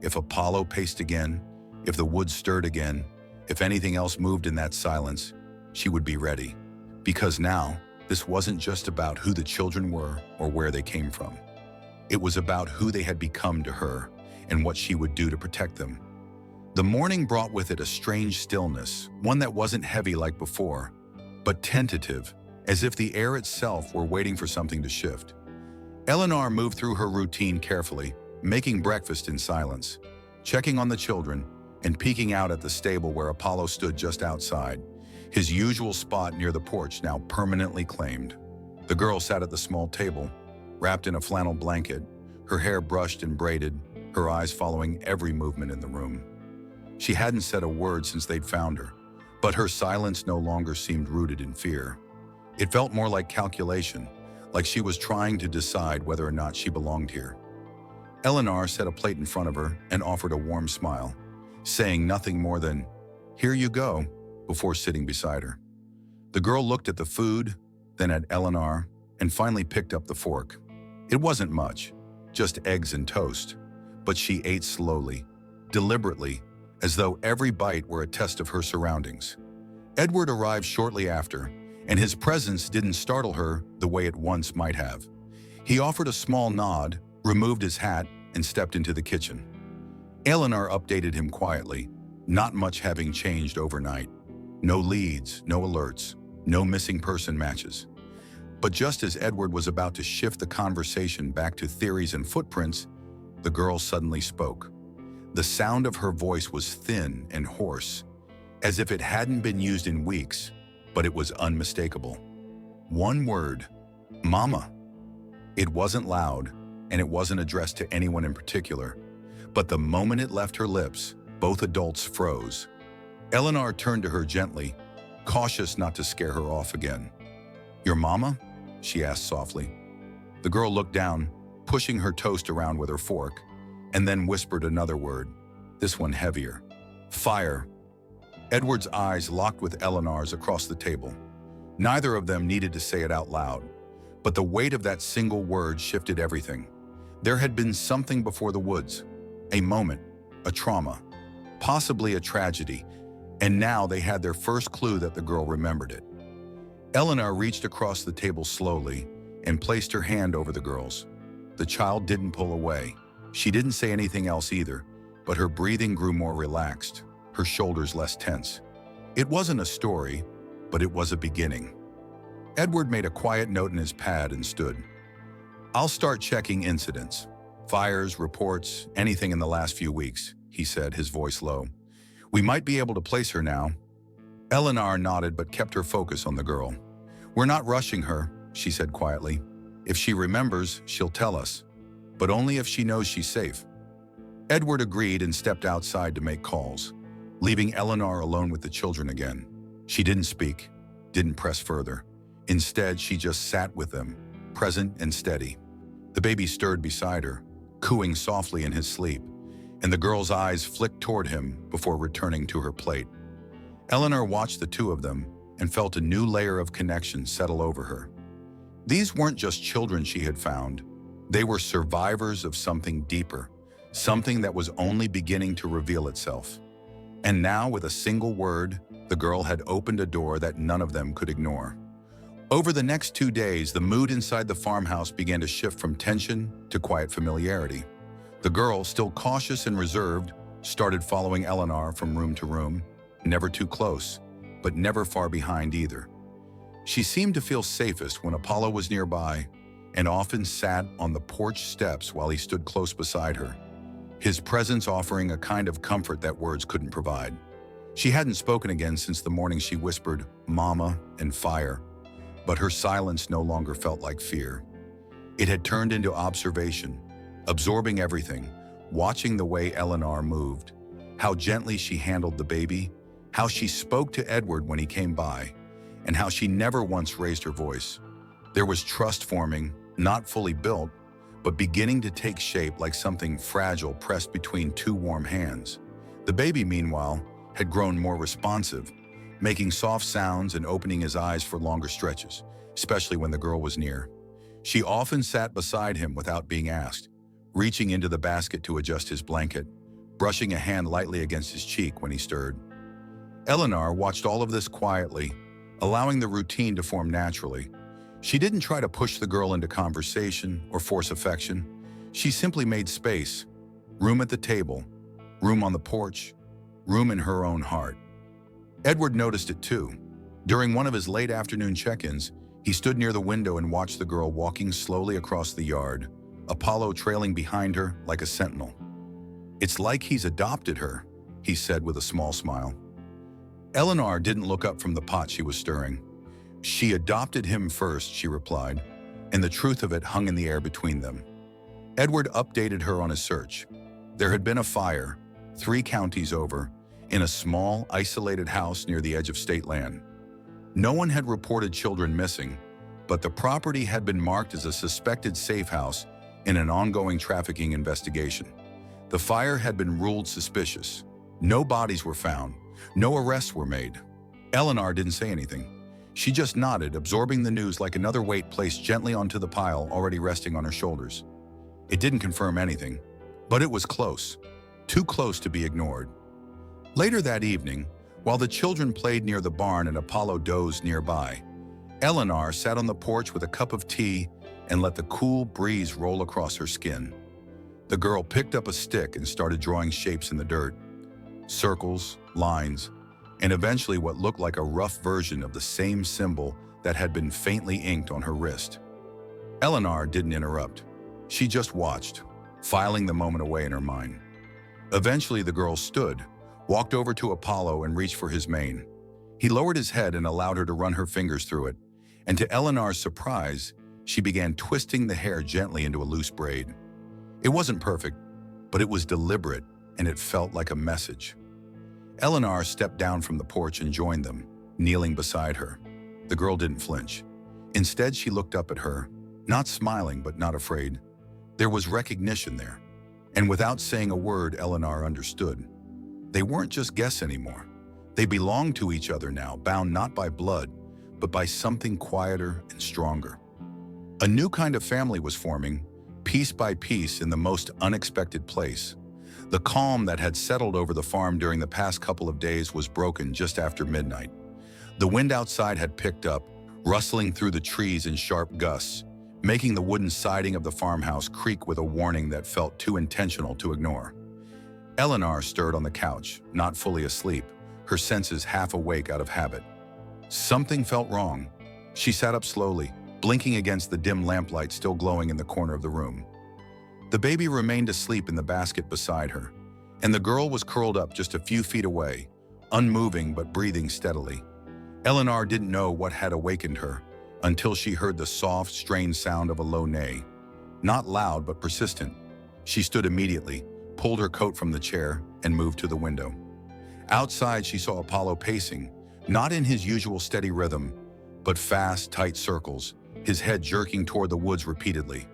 If Apollo paced again, if the woods stirred again, if anything else moved in that silence, she would be ready. Because now, this wasn't just about who the children were or where they came from. It was about who they had become to her and what she would do to protect them. The morning brought with it a strange stillness, one that wasn't heavy like before, but tentative, as if the air itself were waiting for something to shift. Eleanor moved through her routine carefully, making breakfast in silence, checking on the children, and peeking out at the stable where Apollo stood just outside, his usual spot near the porch now permanently claimed. The girl sat at the small table, wrapped in a flannel blanket, her hair brushed and braided, her eyes following every movement in the room. She hadn't said a word since they'd found her, but her silence no longer seemed rooted in fear. It felt more like calculation, like she was trying to decide whether or not she belonged here. Eleanor set a plate in front of her and offered a warm smile, saying nothing more than, "Here you go," before sitting beside her. The girl looked at the food, then at Eleanor, and finally picked up the fork. It wasn't much, just eggs and toast, but she ate slowly, deliberately, as though every bite were a test of her surroundings. Edward arrived shortly after, and his presence didn't startle her the way it once might have. He offered a small nod, removed his hat, and stepped into the kitchen. Eleanor updated him quietly, not much having changed overnight. No leads, no alerts, no missing person matches. But just as Edward was about to shift the conversation back to theories and footprints, the girl suddenly spoke. The sound of her voice was thin and hoarse, as if it hadn't been used in weeks, but it was unmistakable. One word, "Mama." It wasn't loud, and it wasn't addressed to anyone in particular. But the moment it left her lips, both adults froze. Eleanor turned to her gently, cautious not to scare her off again. "Your mama?" she asked softly. The girl looked down, pushing her toast around with her fork, and then whispered another word, this one heavier. "Fire." Edward's eyes locked with Eleanor's across the table. Neither of them needed to say it out loud, but the weight of that single word shifted everything. There had been something before the woods, a moment, a trauma, possibly a tragedy, and now they had their first clue that the girl remembered it. Eleanor reached across the table slowly and placed her hand over the girl's. The child didn't pull away. She didn't say anything else either, but her breathing grew more relaxed, her shoulders less tense. It wasn't a story, but it was a beginning. Edward made a quiet note in his pad and stood. "I'll start checking incidents. Fires, reports, anything in the last few weeks," he said, his voice low. "We might be able to place her now." Eleanor nodded but kept her focus on the girl. "We're not rushing her," she said quietly. "If she remembers, she'll tell us, but only if she knows she's safe." Edward agreed and stepped outside to make calls, leaving Eleanor alone with the children again. She didn't speak, didn't press further. Instead, she just sat with them, present and steady. The baby stirred beside her, cooing softly in his sleep, and the girl's eyes flicked toward him before returning to her plate. Eleanor watched the two of them and felt a new layer of connection settle over her. These weren't just children she had found. They were survivors of something deeper, something that was only beginning to reveal itself. And now, with a single word, the girl had opened a door that none of them could ignore. Over the next 2 days, the mood inside the farmhouse began to shift from tension to quiet familiarity. The girl, still cautious and reserved, started following Eleanor from room to room, never too close, but never far behind either. She seemed to feel safest when Apollo was nearby and often sat on the porch steps while he stood close beside her, his presence offering a kind of comfort that words couldn't provide. She hadn't spoken again since the morning she whispered, "Mama," and "fire," but her silence no longer felt like fear. It had turned into observation, absorbing everything, watching the way Eleanor moved, how gently she handled the baby, how she spoke to Edward when he came by, and how she never once raised her voice. There was trust forming, not fully built, but beginning to take shape like something fragile pressed between two warm hands. The baby, meanwhile, had grown more responsive, making soft sounds and opening his eyes for longer stretches, especially when the girl was near. She often sat beside him without being asked, reaching into the basket to adjust his blanket, brushing a hand lightly against his cheek when he stirred. Eleanor watched all of this quietly, allowing the routine to form naturally. She didn't try to push the girl into conversation or force affection. She simply made space, room at the table, room on the porch, room in her own heart. Edward noticed it too. During one of his late afternoon check-ins, he stood near the window and watched the girl walking slowly across the yard, Apollo trailing behind her like a sentinel. "It's like he's adopted her," he said with a small smile. Eleanor didn't look up from the pot she was stirring. "She adopted him first," she replied, and the truth of it hung in the air between them. Edward updated her on his search. There had been a fire, 3 counties over, in a small, isolated house near the edge of state land. No one had reported children missing, but the property had been marked as a suspected safe house in an ongoing trafficking investigation. The fire had been ruled suspicious. No bodies were found. No arrests were made. Eleanor didn't say anything. She just nodded, absorbing the news like another weight placed gently onto the pile already resting on her shoulders. It didn't confirm anything, but it was close. Too close to be ignored. Later that evening, while the children played near the barn and Apollo dozed nearby, Eleanor sat on the porch with a cup of tea and let the cool breeze roll across her skin. The girl picked up a stick and started drawing shapes in the dirt. Circles, lines, and eventually what looked like a rough version of the same symbol that had been faintly inked on her wrist. Eleanor didn't interrupt. She just watched, filing the moment away in her mind. Eventually the girl stood, walked over to Apollo and reached for his mane. He lowered his head and allowed her to run her fingers through it, and to Eleanor's surprise, She began twisting the hair gently into a loose braid. It wasn't perfect, but it was deliberate, and it felt like a message. Eleanor stepped down from the porch and joined them, kneeling beside her. The girl didn't flinch. Instead, she looked up at her, not smiling but not afraid. There was recognition there. And without saying a word, Eleanor understood. They weren't just guests anymore. They belonged to each other now, bound not by blood, but by something quieter and stronger. A new kind of family was forming, piece by piece in the most unexpected place. The calm that had settled over the farm during the past couple of days was broken just after midnight. The wind outside had picked up, rustling through the trees in sharp gusts, making the wooden siding of the farmhouse creak with a warning that felt too intentional to ignore. Eleanor stirred on the couch, not fully asleep, her senses half awake out of habit. Something felt wrong. She sat up slowly, blinking against the dim lamplight still glowing in the corner of the room. The baby remained asleep in the basket beside her, and the girl was curled up just a few feet away, unmoving but breathing steadily. Eleanor didn't know what had awakened her until she heard the soft, strained sound of a low neigh. Not loud but persistent. She stood immediately, pulled her coat from the chair, and moved to the window. Outside, she saw Apollo pacing, not in his usual steady rhythm, but fast, tight circles, his head jerking toward the woods repeatedly.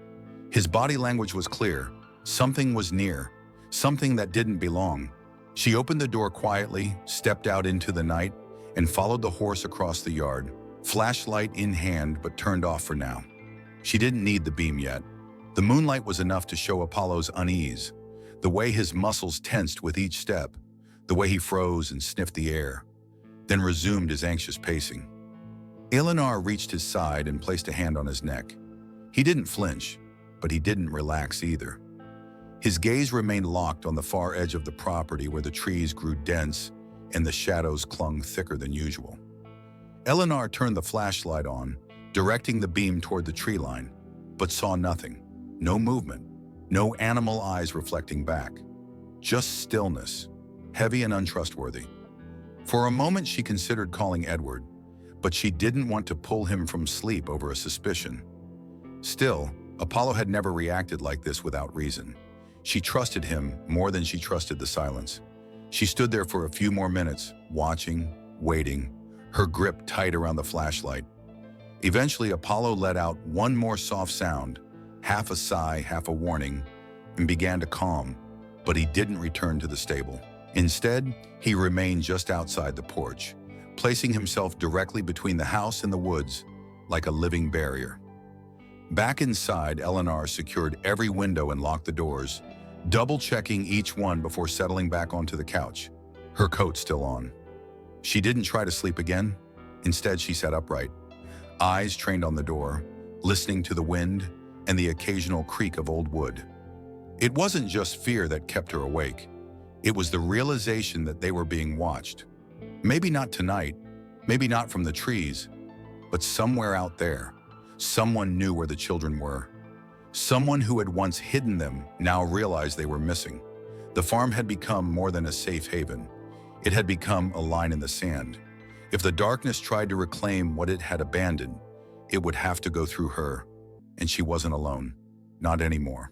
His body language was clear. Something was near, something that didn't belong. She opened the door quietly, stepped out into the night, and followed the horse across the yard, flashlight in hand but turned off for now. She didn't need the beam yet. The moonlight was enough to show Apollo's unease, the way his muscles tensed with each step, the way he froze and sniffed the air, then resumed his anxious pacing. Eleanor reached his side and placed a hand on his neck. He didn't flinch, but he didn't relax either. His gaze remained locked on the far edge of the property where the trees grew dense and the shadows clung thicker than usual. Eleanor turned the flashlight on, directing the beam toward the tree line, but saw nothing. No movement, no animal eyes reflecting back. Just stillness, heavy and untrustworthy. For a moment she considered calling Edward, but she didn't want to pull him from sleep over a suspicion. Still, Apollo had never reacted like this without reason. She trusted him more than she trusted the silence. She stood there for a few more minutes, watching, waiting, her grip tight around the flashlight. Eventually, Apollo let out one more soft sound, half a sigh, half a warning, and began to calm, but he didn't return to the stable. Instead, he remained just outside the porch, placing himself directly between the house and the woods, like a living barrier. Back inside, Eleanor secured every window and locked the doors, double-checking each one before settling back onto the couch, her coat still on. She didn't try to sleep again. Instead, she sat upright, eyes trained on the door, listening to the wind and the occasional creak of old wood. It wasn't just fear that kept her awake. It was the realization that they were being watched. Maybe not tonight, maybe not from the trees, but somewhere out there. Someone knew where the children were. Someone who had once hidden them now realized they were missing. The farm had become more than a safe haven. It had become a line in the sand. If the darkness tried to reclaim what it had abandoned, it would have to go through her. And she wasn't alone. Not anymore.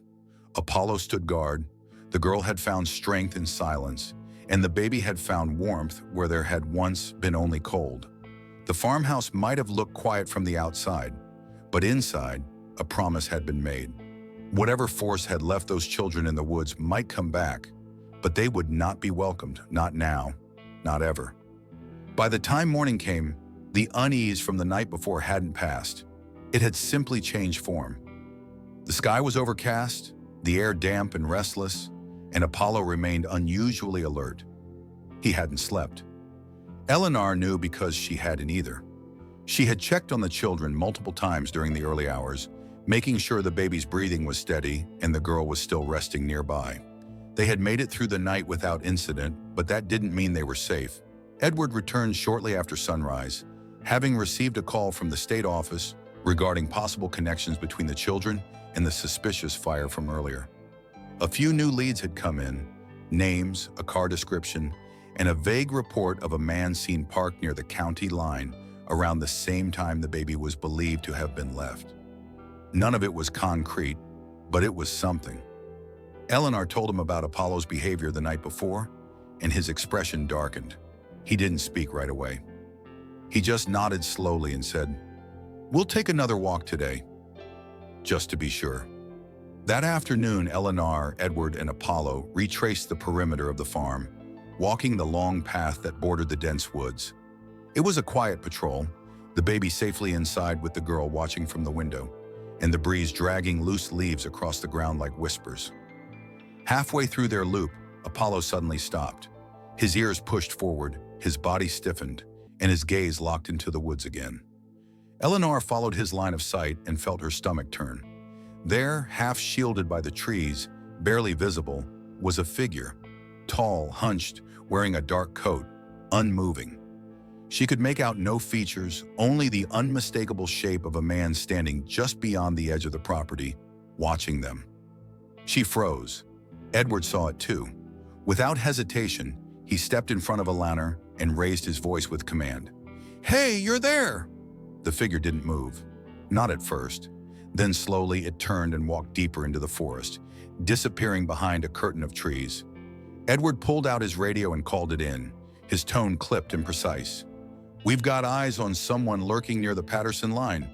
Apollo stood guard. The girl had found strength in silence, and the baby had found warmth where there had once been only cold. The farmhouse might have looked quiet from the outside, but inside, a promise had been made. Whatever force had left those children in the woods might come back, but they would not be welcomed, not now, not ever. By the time morning came, the unease from the night before hadn't passed. It had simply changed form. The sky was overcast, the air damp and restless, and Apollo remained unusually alert. He hadn't slept. Eleanor knew because she hadn't either. She had checked on the children multiple times during the early hours, making sure the baby's breathing was steady and the girl was still resting nearby. They had made it through the night without incident, but that didn't mean they were safe. Edward returned shortly after sunrise, having received a call from the state office regarding possible connections between the children and the suspicious fire from earlier. A few new leads had come in, names, a car description, and a vague report of a man seen parked near the county line around the same time the baby was believed to have been left. None of it was concrete, but it was something. Eleanor told him about Apollo's behavior the night before, and his expression darkened. He didn't speak right away. He just nodded slowly and said, "We'll take another walk today, just to be sure." That afternoon, Eleanor, Edward, and Apollo retraced the perimeter of the farm, walking the long path that bordered the dense woods. It was a quiet patrol, the baby safely inside with the girl watching from the window, and the breeze dragging loose leaves across the ground like whispers. Halfway through their loop, Apollo suddenly stopped. His ears pushed forward, his body stiffened, and his gaze locked into the woods again. Eleanor followed his line of sight and felt her stomach turn. There, half shielded by the trees, barely visible, was a figure, tall, hunched, wearing a dark coat, unmoving. She could make out no features, only the unmistakable shape of a man standing just beyond the edge of the property, watching them. She froze. Edward saw it too. Without hesitation, he stepped in front of Eleanor and raised his voice with command. "Hey, you're there!" The figure didn't move. Not at first. Then slowly it turned and walked deeper into the forest, disappearing behind a curtain of trees. Edward pulled out his radio and called it in, his tone clipped and precise. "We've got eyes on someone lurking near the Patterson line,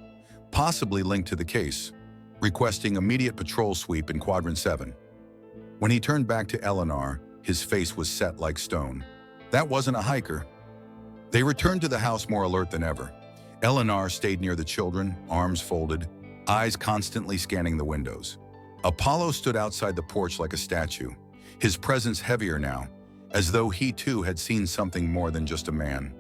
possibly linked to the case, requesting immediate patrol sweep in Quadrant 7. When he turned back to Eleanor, his face was set like stone. That wasn't a hiker. They returned to the house more alert than ever. Eleanor stayed near the children, arms folded, eyes constantly scanning the windows. Apollo stood outside the porch like a statue, his presence heavier now, as though he too had seen something more than just a man.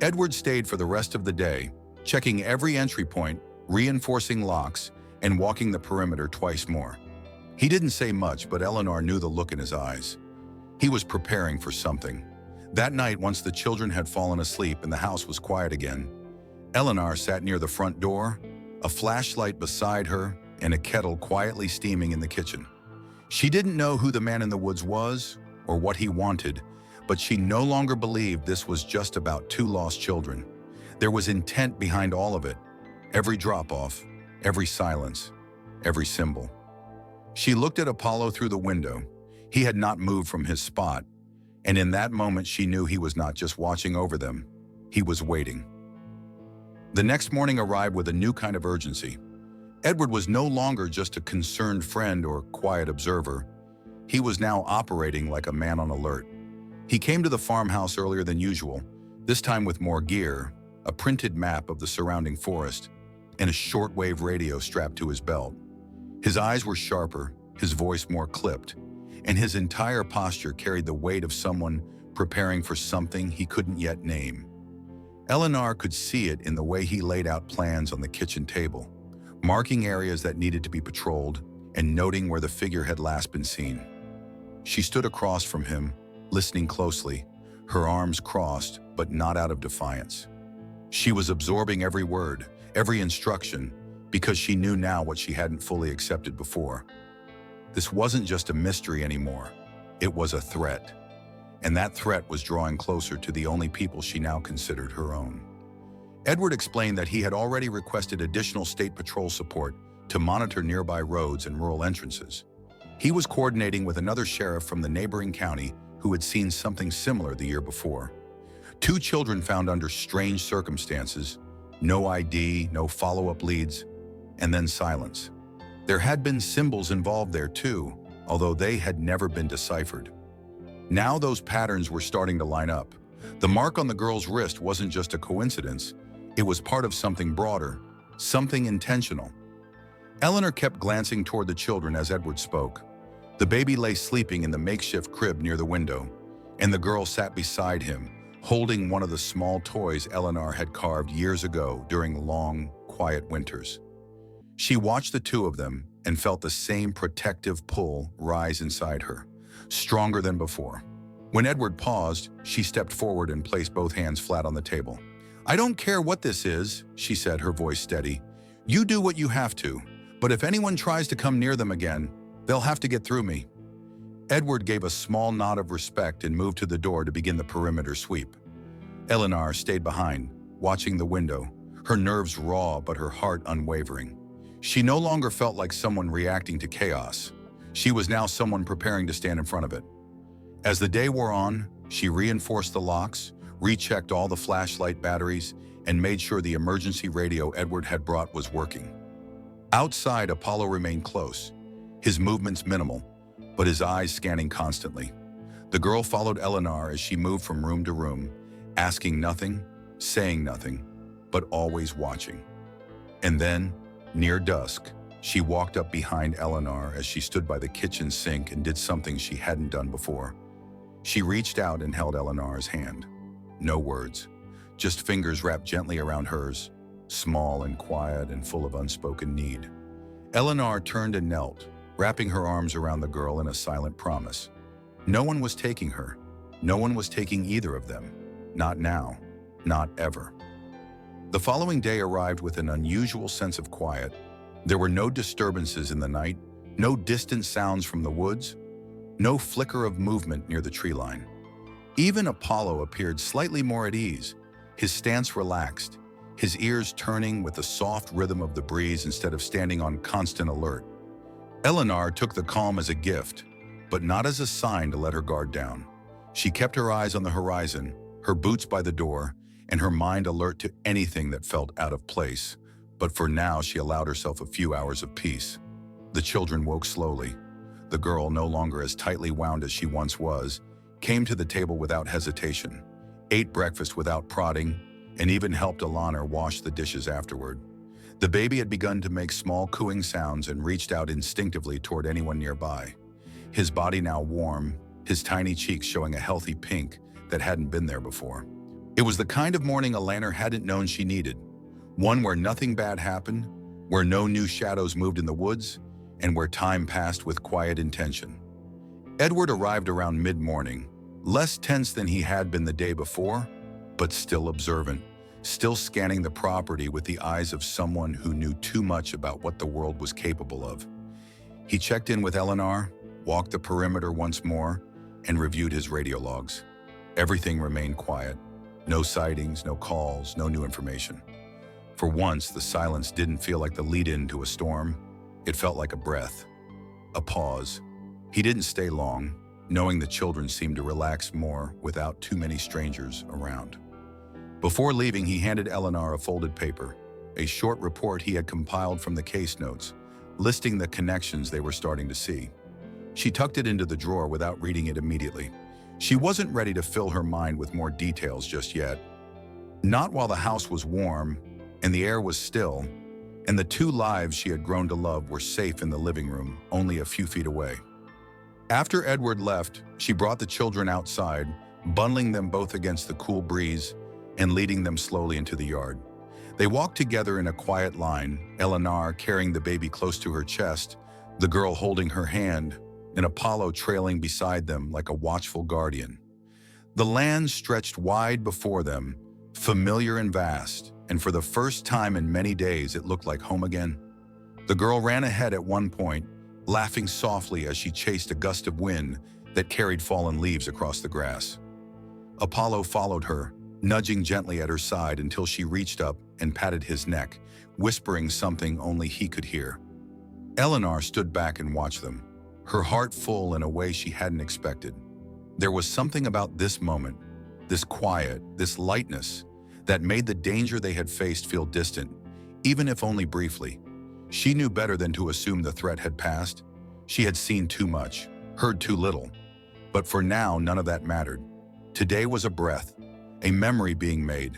Edward stayed for the rest of the day, checking every entry point, reinforcing locks, and walking the perimeter twice more. He didn't say much, but Eleanor knew the look in his eyes. He was preparing for something. That night, once the children had fallen asleep and the house was quiet again, Eleanor sat near the front door, a flashlight beside her, and a kettle quietly steaming in the kitchen. She didn't know who the man in the woods was or what he wanted, but she no longer believed this was just about two lost children. There was intent behind all of it, every drop-off, every silence, every symbol. She looked at Apollo through the window. He had not moved from his spot, and in that moment she knew he was not just watching over them, he was waiting. The next morning arrived with a new kind of urgency. Edward was no longer just a concerned friend or quiet observer. He was now operating like a man on alert. He came to the farmhouse earlier than usual, this time with more gear, a printed map of the surrounding forest, and a shortwave radio strapped to his belt. His eyes were sharper, his voice more clipped, and his entire posture carried the weight of someone preparing for something he couldn't yet name. Eleanor could see it in the way he laid out plans on the kitchen table, marking areas that needed to be patrolled and noting where the figure had last been seen. She stood across from him, listening closely, her arms crossed, but not out of defiance. She was absorbing every word, every instruction, because she knew now what she hadn't fully accepted before. This wasn't just a mystery anymore. It was a threat. And that threat was drawing closer to the only people she now considered her own. Edward explained that he had already requested additional state patrol support to monitor nearby roads and rural entrances. He was coordinating with another sheriff from the neighboring county who had seen something similar the year before. Two children found under strange circumstances, no ID, no follow-up leads, and then silence. There had been symbols involved there too, although they had never been deciphered. Now those patterns were starting to line up. The mark on the girl's wrist wasn't just a coincidence, it was part of something broader, something intentional. Eleanor kept glancing toward the children as Edward spoke. The baby lay sleeping in the makeshift crib near the window, and the girl sat beside him, holding one of the small toys Eleanor had carved years ago during long, quiet winters. She watched the two of them and felt the same protective pull rise inside her, stronger than before. When Edward paused, she stepped forward and placed both hands flat on the table. "I don't care what this is," she said, her voice steady. "You do what you have to, but if anyone tries to come near them again, they'll have to get through me." Edward gave a small nod of respect and moved to the door to begin the perimeter sweep. Eleanor stayed behind, watching the window, her nerves raw but her heart unwavering. She no longer felt like someone reacting to chaos. She was now someone preparing to stand in front of it. As the day wore on, she reinforced the locks, rechecked all the flashlight batteries, and made sure the emergency radio Edward had brought was working. Outside, Apollo remained close, his movements minimal, but his eyes scanning constantly. The girl followed Eleanor as she moved from room to room, asking nothing, saying nothing, but always watching. And then, near dusk, she walked up behind Eleanor as she stood by the kitchen sink and did something she hadn't done before. She reached out and held Eleanor's hand. No words, just fingers wrapped gently around hers, small and quiet and full of unspoken need. Eleanor turned and knelt, wrapping her arms around the girl in a silent promise. No one was taking her. No one was taking either of them. Not now. Not ever. The following day arrived with an unusual sense of quiet. There were no disturbances in the night, no distant sounds from the woods, no flicker of movement near the tree line. Even Apollo appeared slightly more at ease, his stance relaxed, his ears turning with the soft rhythm of the breeze instead of standing on constant alert. Eleanor took the calm as a gift, but not as a sign to let her guard down. She kept her eyes on the horizon, her boots by the door, and her mind alert to anything that felt out of place. But for now, she allowed herself a few hours of peace. The children woke slowly. The girl, no longer as tightly wound as she once was, came to the table without hesitation, ate breakfast without prodding, and even helped Eleanor wash the dishes afterward. The baby had begun to make small cooing sounds and reached out instinctively toward anyone nearby. His body now warm, his tiny cheeks showing a healthy pink that hadn't been there before. It was the kind of morning Eleanor hadn't known she needed. One where nothing bad happened, where no new shadows moved in the woods, and where time passed with quiet intention. Edward arrived around mid-morning, less tense than he had been the day before, but still observant, still scanning the property with the eyes of someone who knew too much about what the world was capable of. He checked in with Eleanor, walked the perimeter once more, and reviewed his radio logs. Everything remained quiet. No sightings, no calls, no new information. For once, the silence didn't feel like the lead-in to a storm. It felt like a breath, a pause. He didn't stay long, knowing the children seemed to relax more without too many strangers around. Before leaving, he handed Eleanor a folded paper, a short report he had compiled from the case notes, listing the connections they were starting to see. She tucked it into the drawer without reading it immediately. She wasn't ready to fill her mind with more details just yet. Not while the house was warm, and the air was still, and the two lives she had grown to love were safe in the living room, only a few feet away. After Edward left, she brought the children outside, bundling them both against the cool breeze and leading them slowly into the yard. They walked together in a quiet line, Eleanor carrying the baby close to her chest, the girl holding her hand, and Apollo trailing beside them like a watchful guardian. The land stretched wide before them, familiar and vast, and for the first time in many days it looked like home again. The girl ran ahead at one point, laughing softly as she chased a gust of wind that carried fallen leaves across the grass. Apollo followed her, nudging gently at her side until she reached up and patted his neck, whispering something only he could hear. Eleanor stood back and watched them, her heart full in a way she hadn't expected. There was something about this moment, this quiet, this lightness, that made the danger they had faced feel distant, even if only briefly. She knew better than to assume the threat had passed. She had seen too much, heard too little. But for now, none of that mattered. Today was a breath, a memory being made,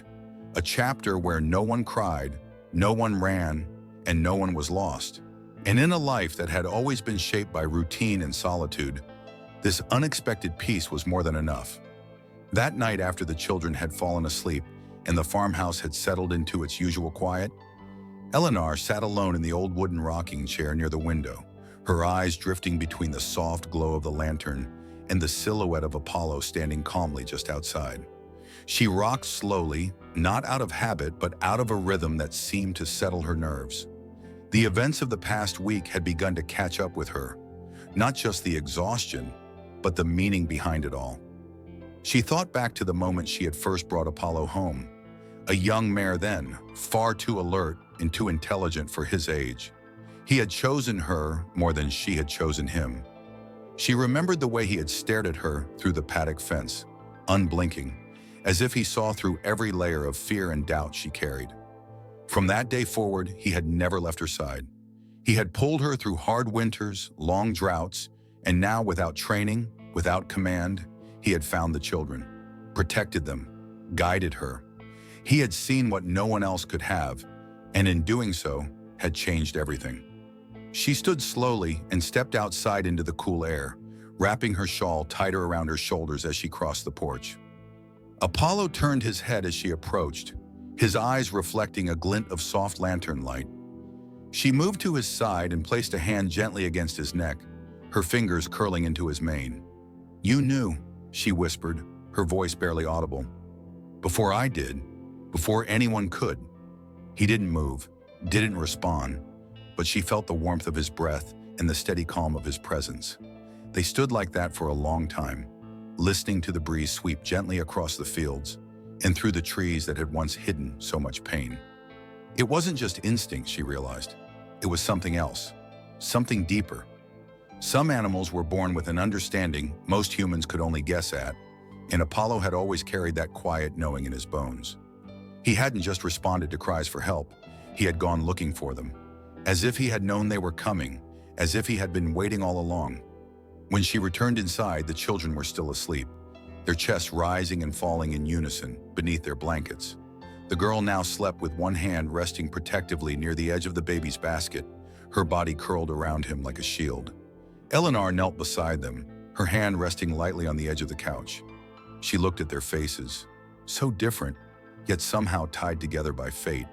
a chapter where no one cried, no one ran, and no one was lost. And in a life that had always been shaped by routine and solitude, this unexpected peace was more than enough. That night, after the children had fallen asleep and the farmhouse had settled into its usual quiet, Eleanor sat alone in the old wooden rocking chair near the window, her eyes drifting between the soft glow of the lantern and the silhouette of Apollo standing calmly just outside. She rocked slowly, not out of habit, but out of a rhythm that seemed to settle her nerves. The events of the past week had begun to catch up with her, not just the exhaustion, but the meaning behind it all. She thought back to the moment she had first brought Apollo home, a young mare then, far too alert and too intelligent for his age. He had chosen her more than she had chosen him. She remembered the way he had stared at her through the paddock fence, unblinking, as if he saw through every layer of fear and doubt she carried. From that day forward, he had never left her side. He had pulled her through hard winters, long droughts, and now, without training, without command, he had found the children, protected them, guided her. He had seen what no one else could have, and in doing so, had changed everything. She stood slowly and stepped outside into the cool air, wrapping her shawl tighter around her shoulders as she crossed the porch. Apollo turned his head as she approached, his eyes reflecting a glint of soft lantern light. She moved to his side and placed a hand gently against his neck, her fingers curling into his mane. "You knew," she whispered, her voice barely audible. "Before I did, before anyone could." He didn't move, didn't respond, but she felt the warmth of his breath and the steady calm of his presence. They stood like that for a long time, listening to the breeze sweep gently across the fields and through the trees that had once hidden so much pain. It wasn't just instinct, she realized. It was something else, something deeper. Some animals were born with an understanding most humans could only guess at, and Apollo had always carried that quiet knowing in his bones. He hadn't just responded to cries for help, he had gone looking for them, as if he had known they were coming, as if he had been waiting all along. When she returned inside, the children were still asleep, their chests rising and falling in unison beneath their blankets. The girl now slept with one hand resting protectively near the edge of the baby's basket, her body curled around him like a shield. Eleanor knelt beside them, her hand resting lightly on the edge of the couch. She looked at their faces, so different, yet somehow tied together by fate,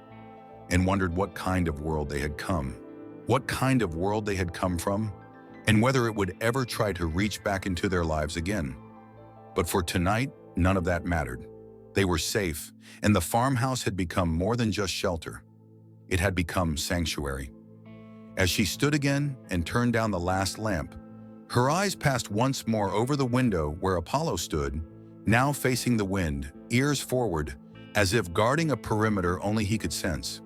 and wondered what kind of world they had come, what kind of world they had come from, and whether it would ever try to reach back into their lives again. But for tonight, none of that mattered. They were safe, and the farmhouse had become more than just shelter. It had become sanctuary. As she stood again and turned down the last lamp, her eyes passed once more over the window where Apollo stood, now facing the wind, ears forward, as if guarding a perimeter only he could sense.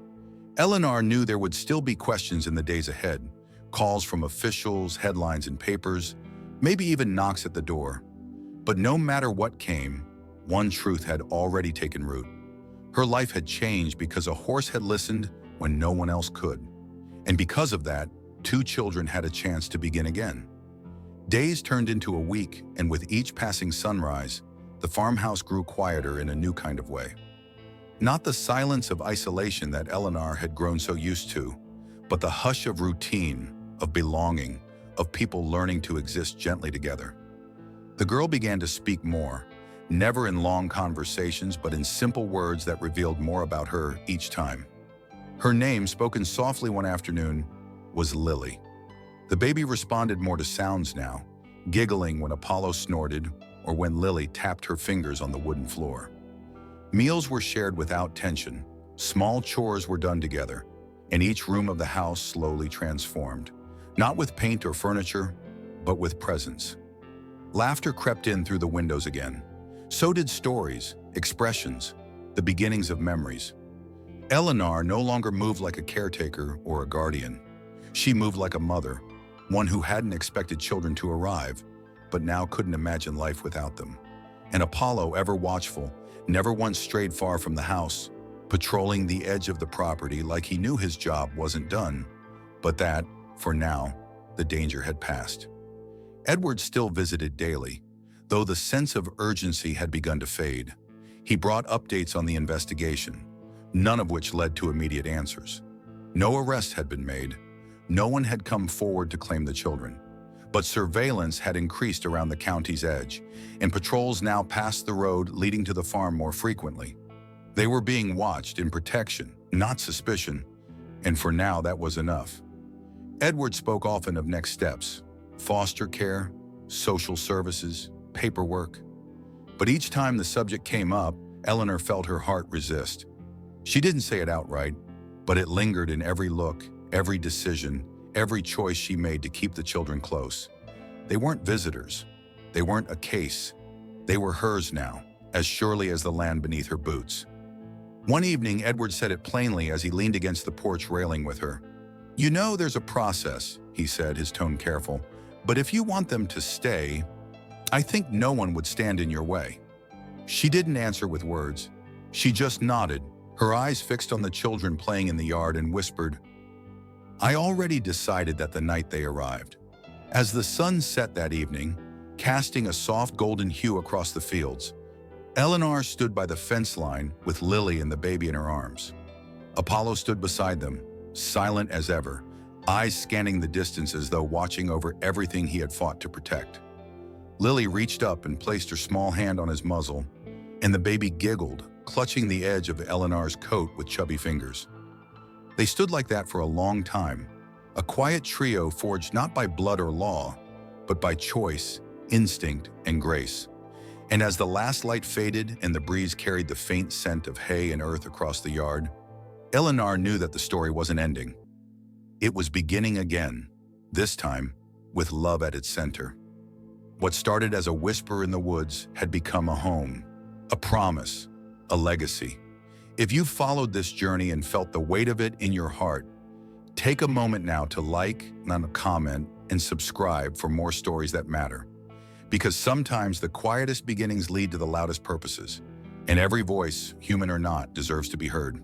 Eleanor knew there would still be questions in the days ahead, calls from officials, headlines in papers, maybe even knocks at the door. But no matter what came, one truth had already taken root. Her life had changed because a horse had listened when no one else could. And because of that, 2 children had a chance to begin again. Days turned into a week, and with each passing sunrise, the farmhouse grew quieter in a new kind of way. Not the silence of isolation that Eleanor had grown so used to, but the hush of routine, of belonging, of people learning to exist gently together. The girl began to speak more, never in long conversations, but in simple words that revealed more about her each time. Her name, spoken softly one afternoon, was Lily. The baby responded more to sounds now, giggling when Apollo snorted or when Lily tapped her fingers on the wooden floor. Meals were shared without tension, small chores were done together, and each room of the house slowly transformed, not with paint or furniture, but with presence. Laughter crept in through the windows again. So did stories, expressions, the beginnings of memories. Eleanor no longer moved like a caretaker or a guardian. She moved like a mother, one who hadn't expected children to arrive, but now couldn't imagine life without them. And Apollo, ever watchful, never once strayed far from the house, patrolling the edge of the property like he knew his job wasn't done, but that, for now, the danger had passed. Edward still visited daily, though the sense of urgency had begun to fade. He brought updates on the investigation, none of which led to immediate answers. No arrest had been made. No one had come forward to claim the children. But surveillance had increased around the county's edge, and patrols now passed the road leading to the farm more frequently. They were being watched in protection, not suspicion, and for now that was enough. Edward spoke often of next steps, foster care, social services, paperwork. But each time the subject came up, Eleanor felt her heart resist. She didn't say it outright, but it lingered in every look, every decision, every choice she made to keep the children close. They weren't visitors. They weren't a case. They were hers now, as surely as the land beneath her boots. One evening, Edward said it plainly as he leaned against the porch railing with her. You know there's a process, he said, his tone careful. But if you want them to stay, I think no one would stand in your way. She didn't answer with words. She just nodded, her eyes fixed on the children playing in the yard, and whispered, I already decided that the night they arrived. As the sun set that evening, casting a soft golden hue across the fields, Eleanor stood by the fence line with Lily and the baby in her arms. Apollo stood beside them, silent as ever, eyes scanning the distance as though watching over everything he had fought to protect. Lily reached up and placed her small hand on his muzzle, and the baby giggled, clutching the edge of Eleanor's coat with chubby fingers. They stood like that for a long time, a quiet trio forged not by blood or law, but by choice, instinct, and grace. And as the last light faded and the breeze carried the faint scent of hay and earth across the yard, Eleanor knew that the story wasn't ending. It was beginning again, this time with love at its center. What started as a whisper in the woods had become a home, a promise, a legacy. If you followed this journey and felt the weight of it in your heart, take a moment now to like, comment, and subscribe for more stories that matter. Because sometimes the quietest beginnings lead to the loudest purposes, and every voice, human or not, deserves to be heard.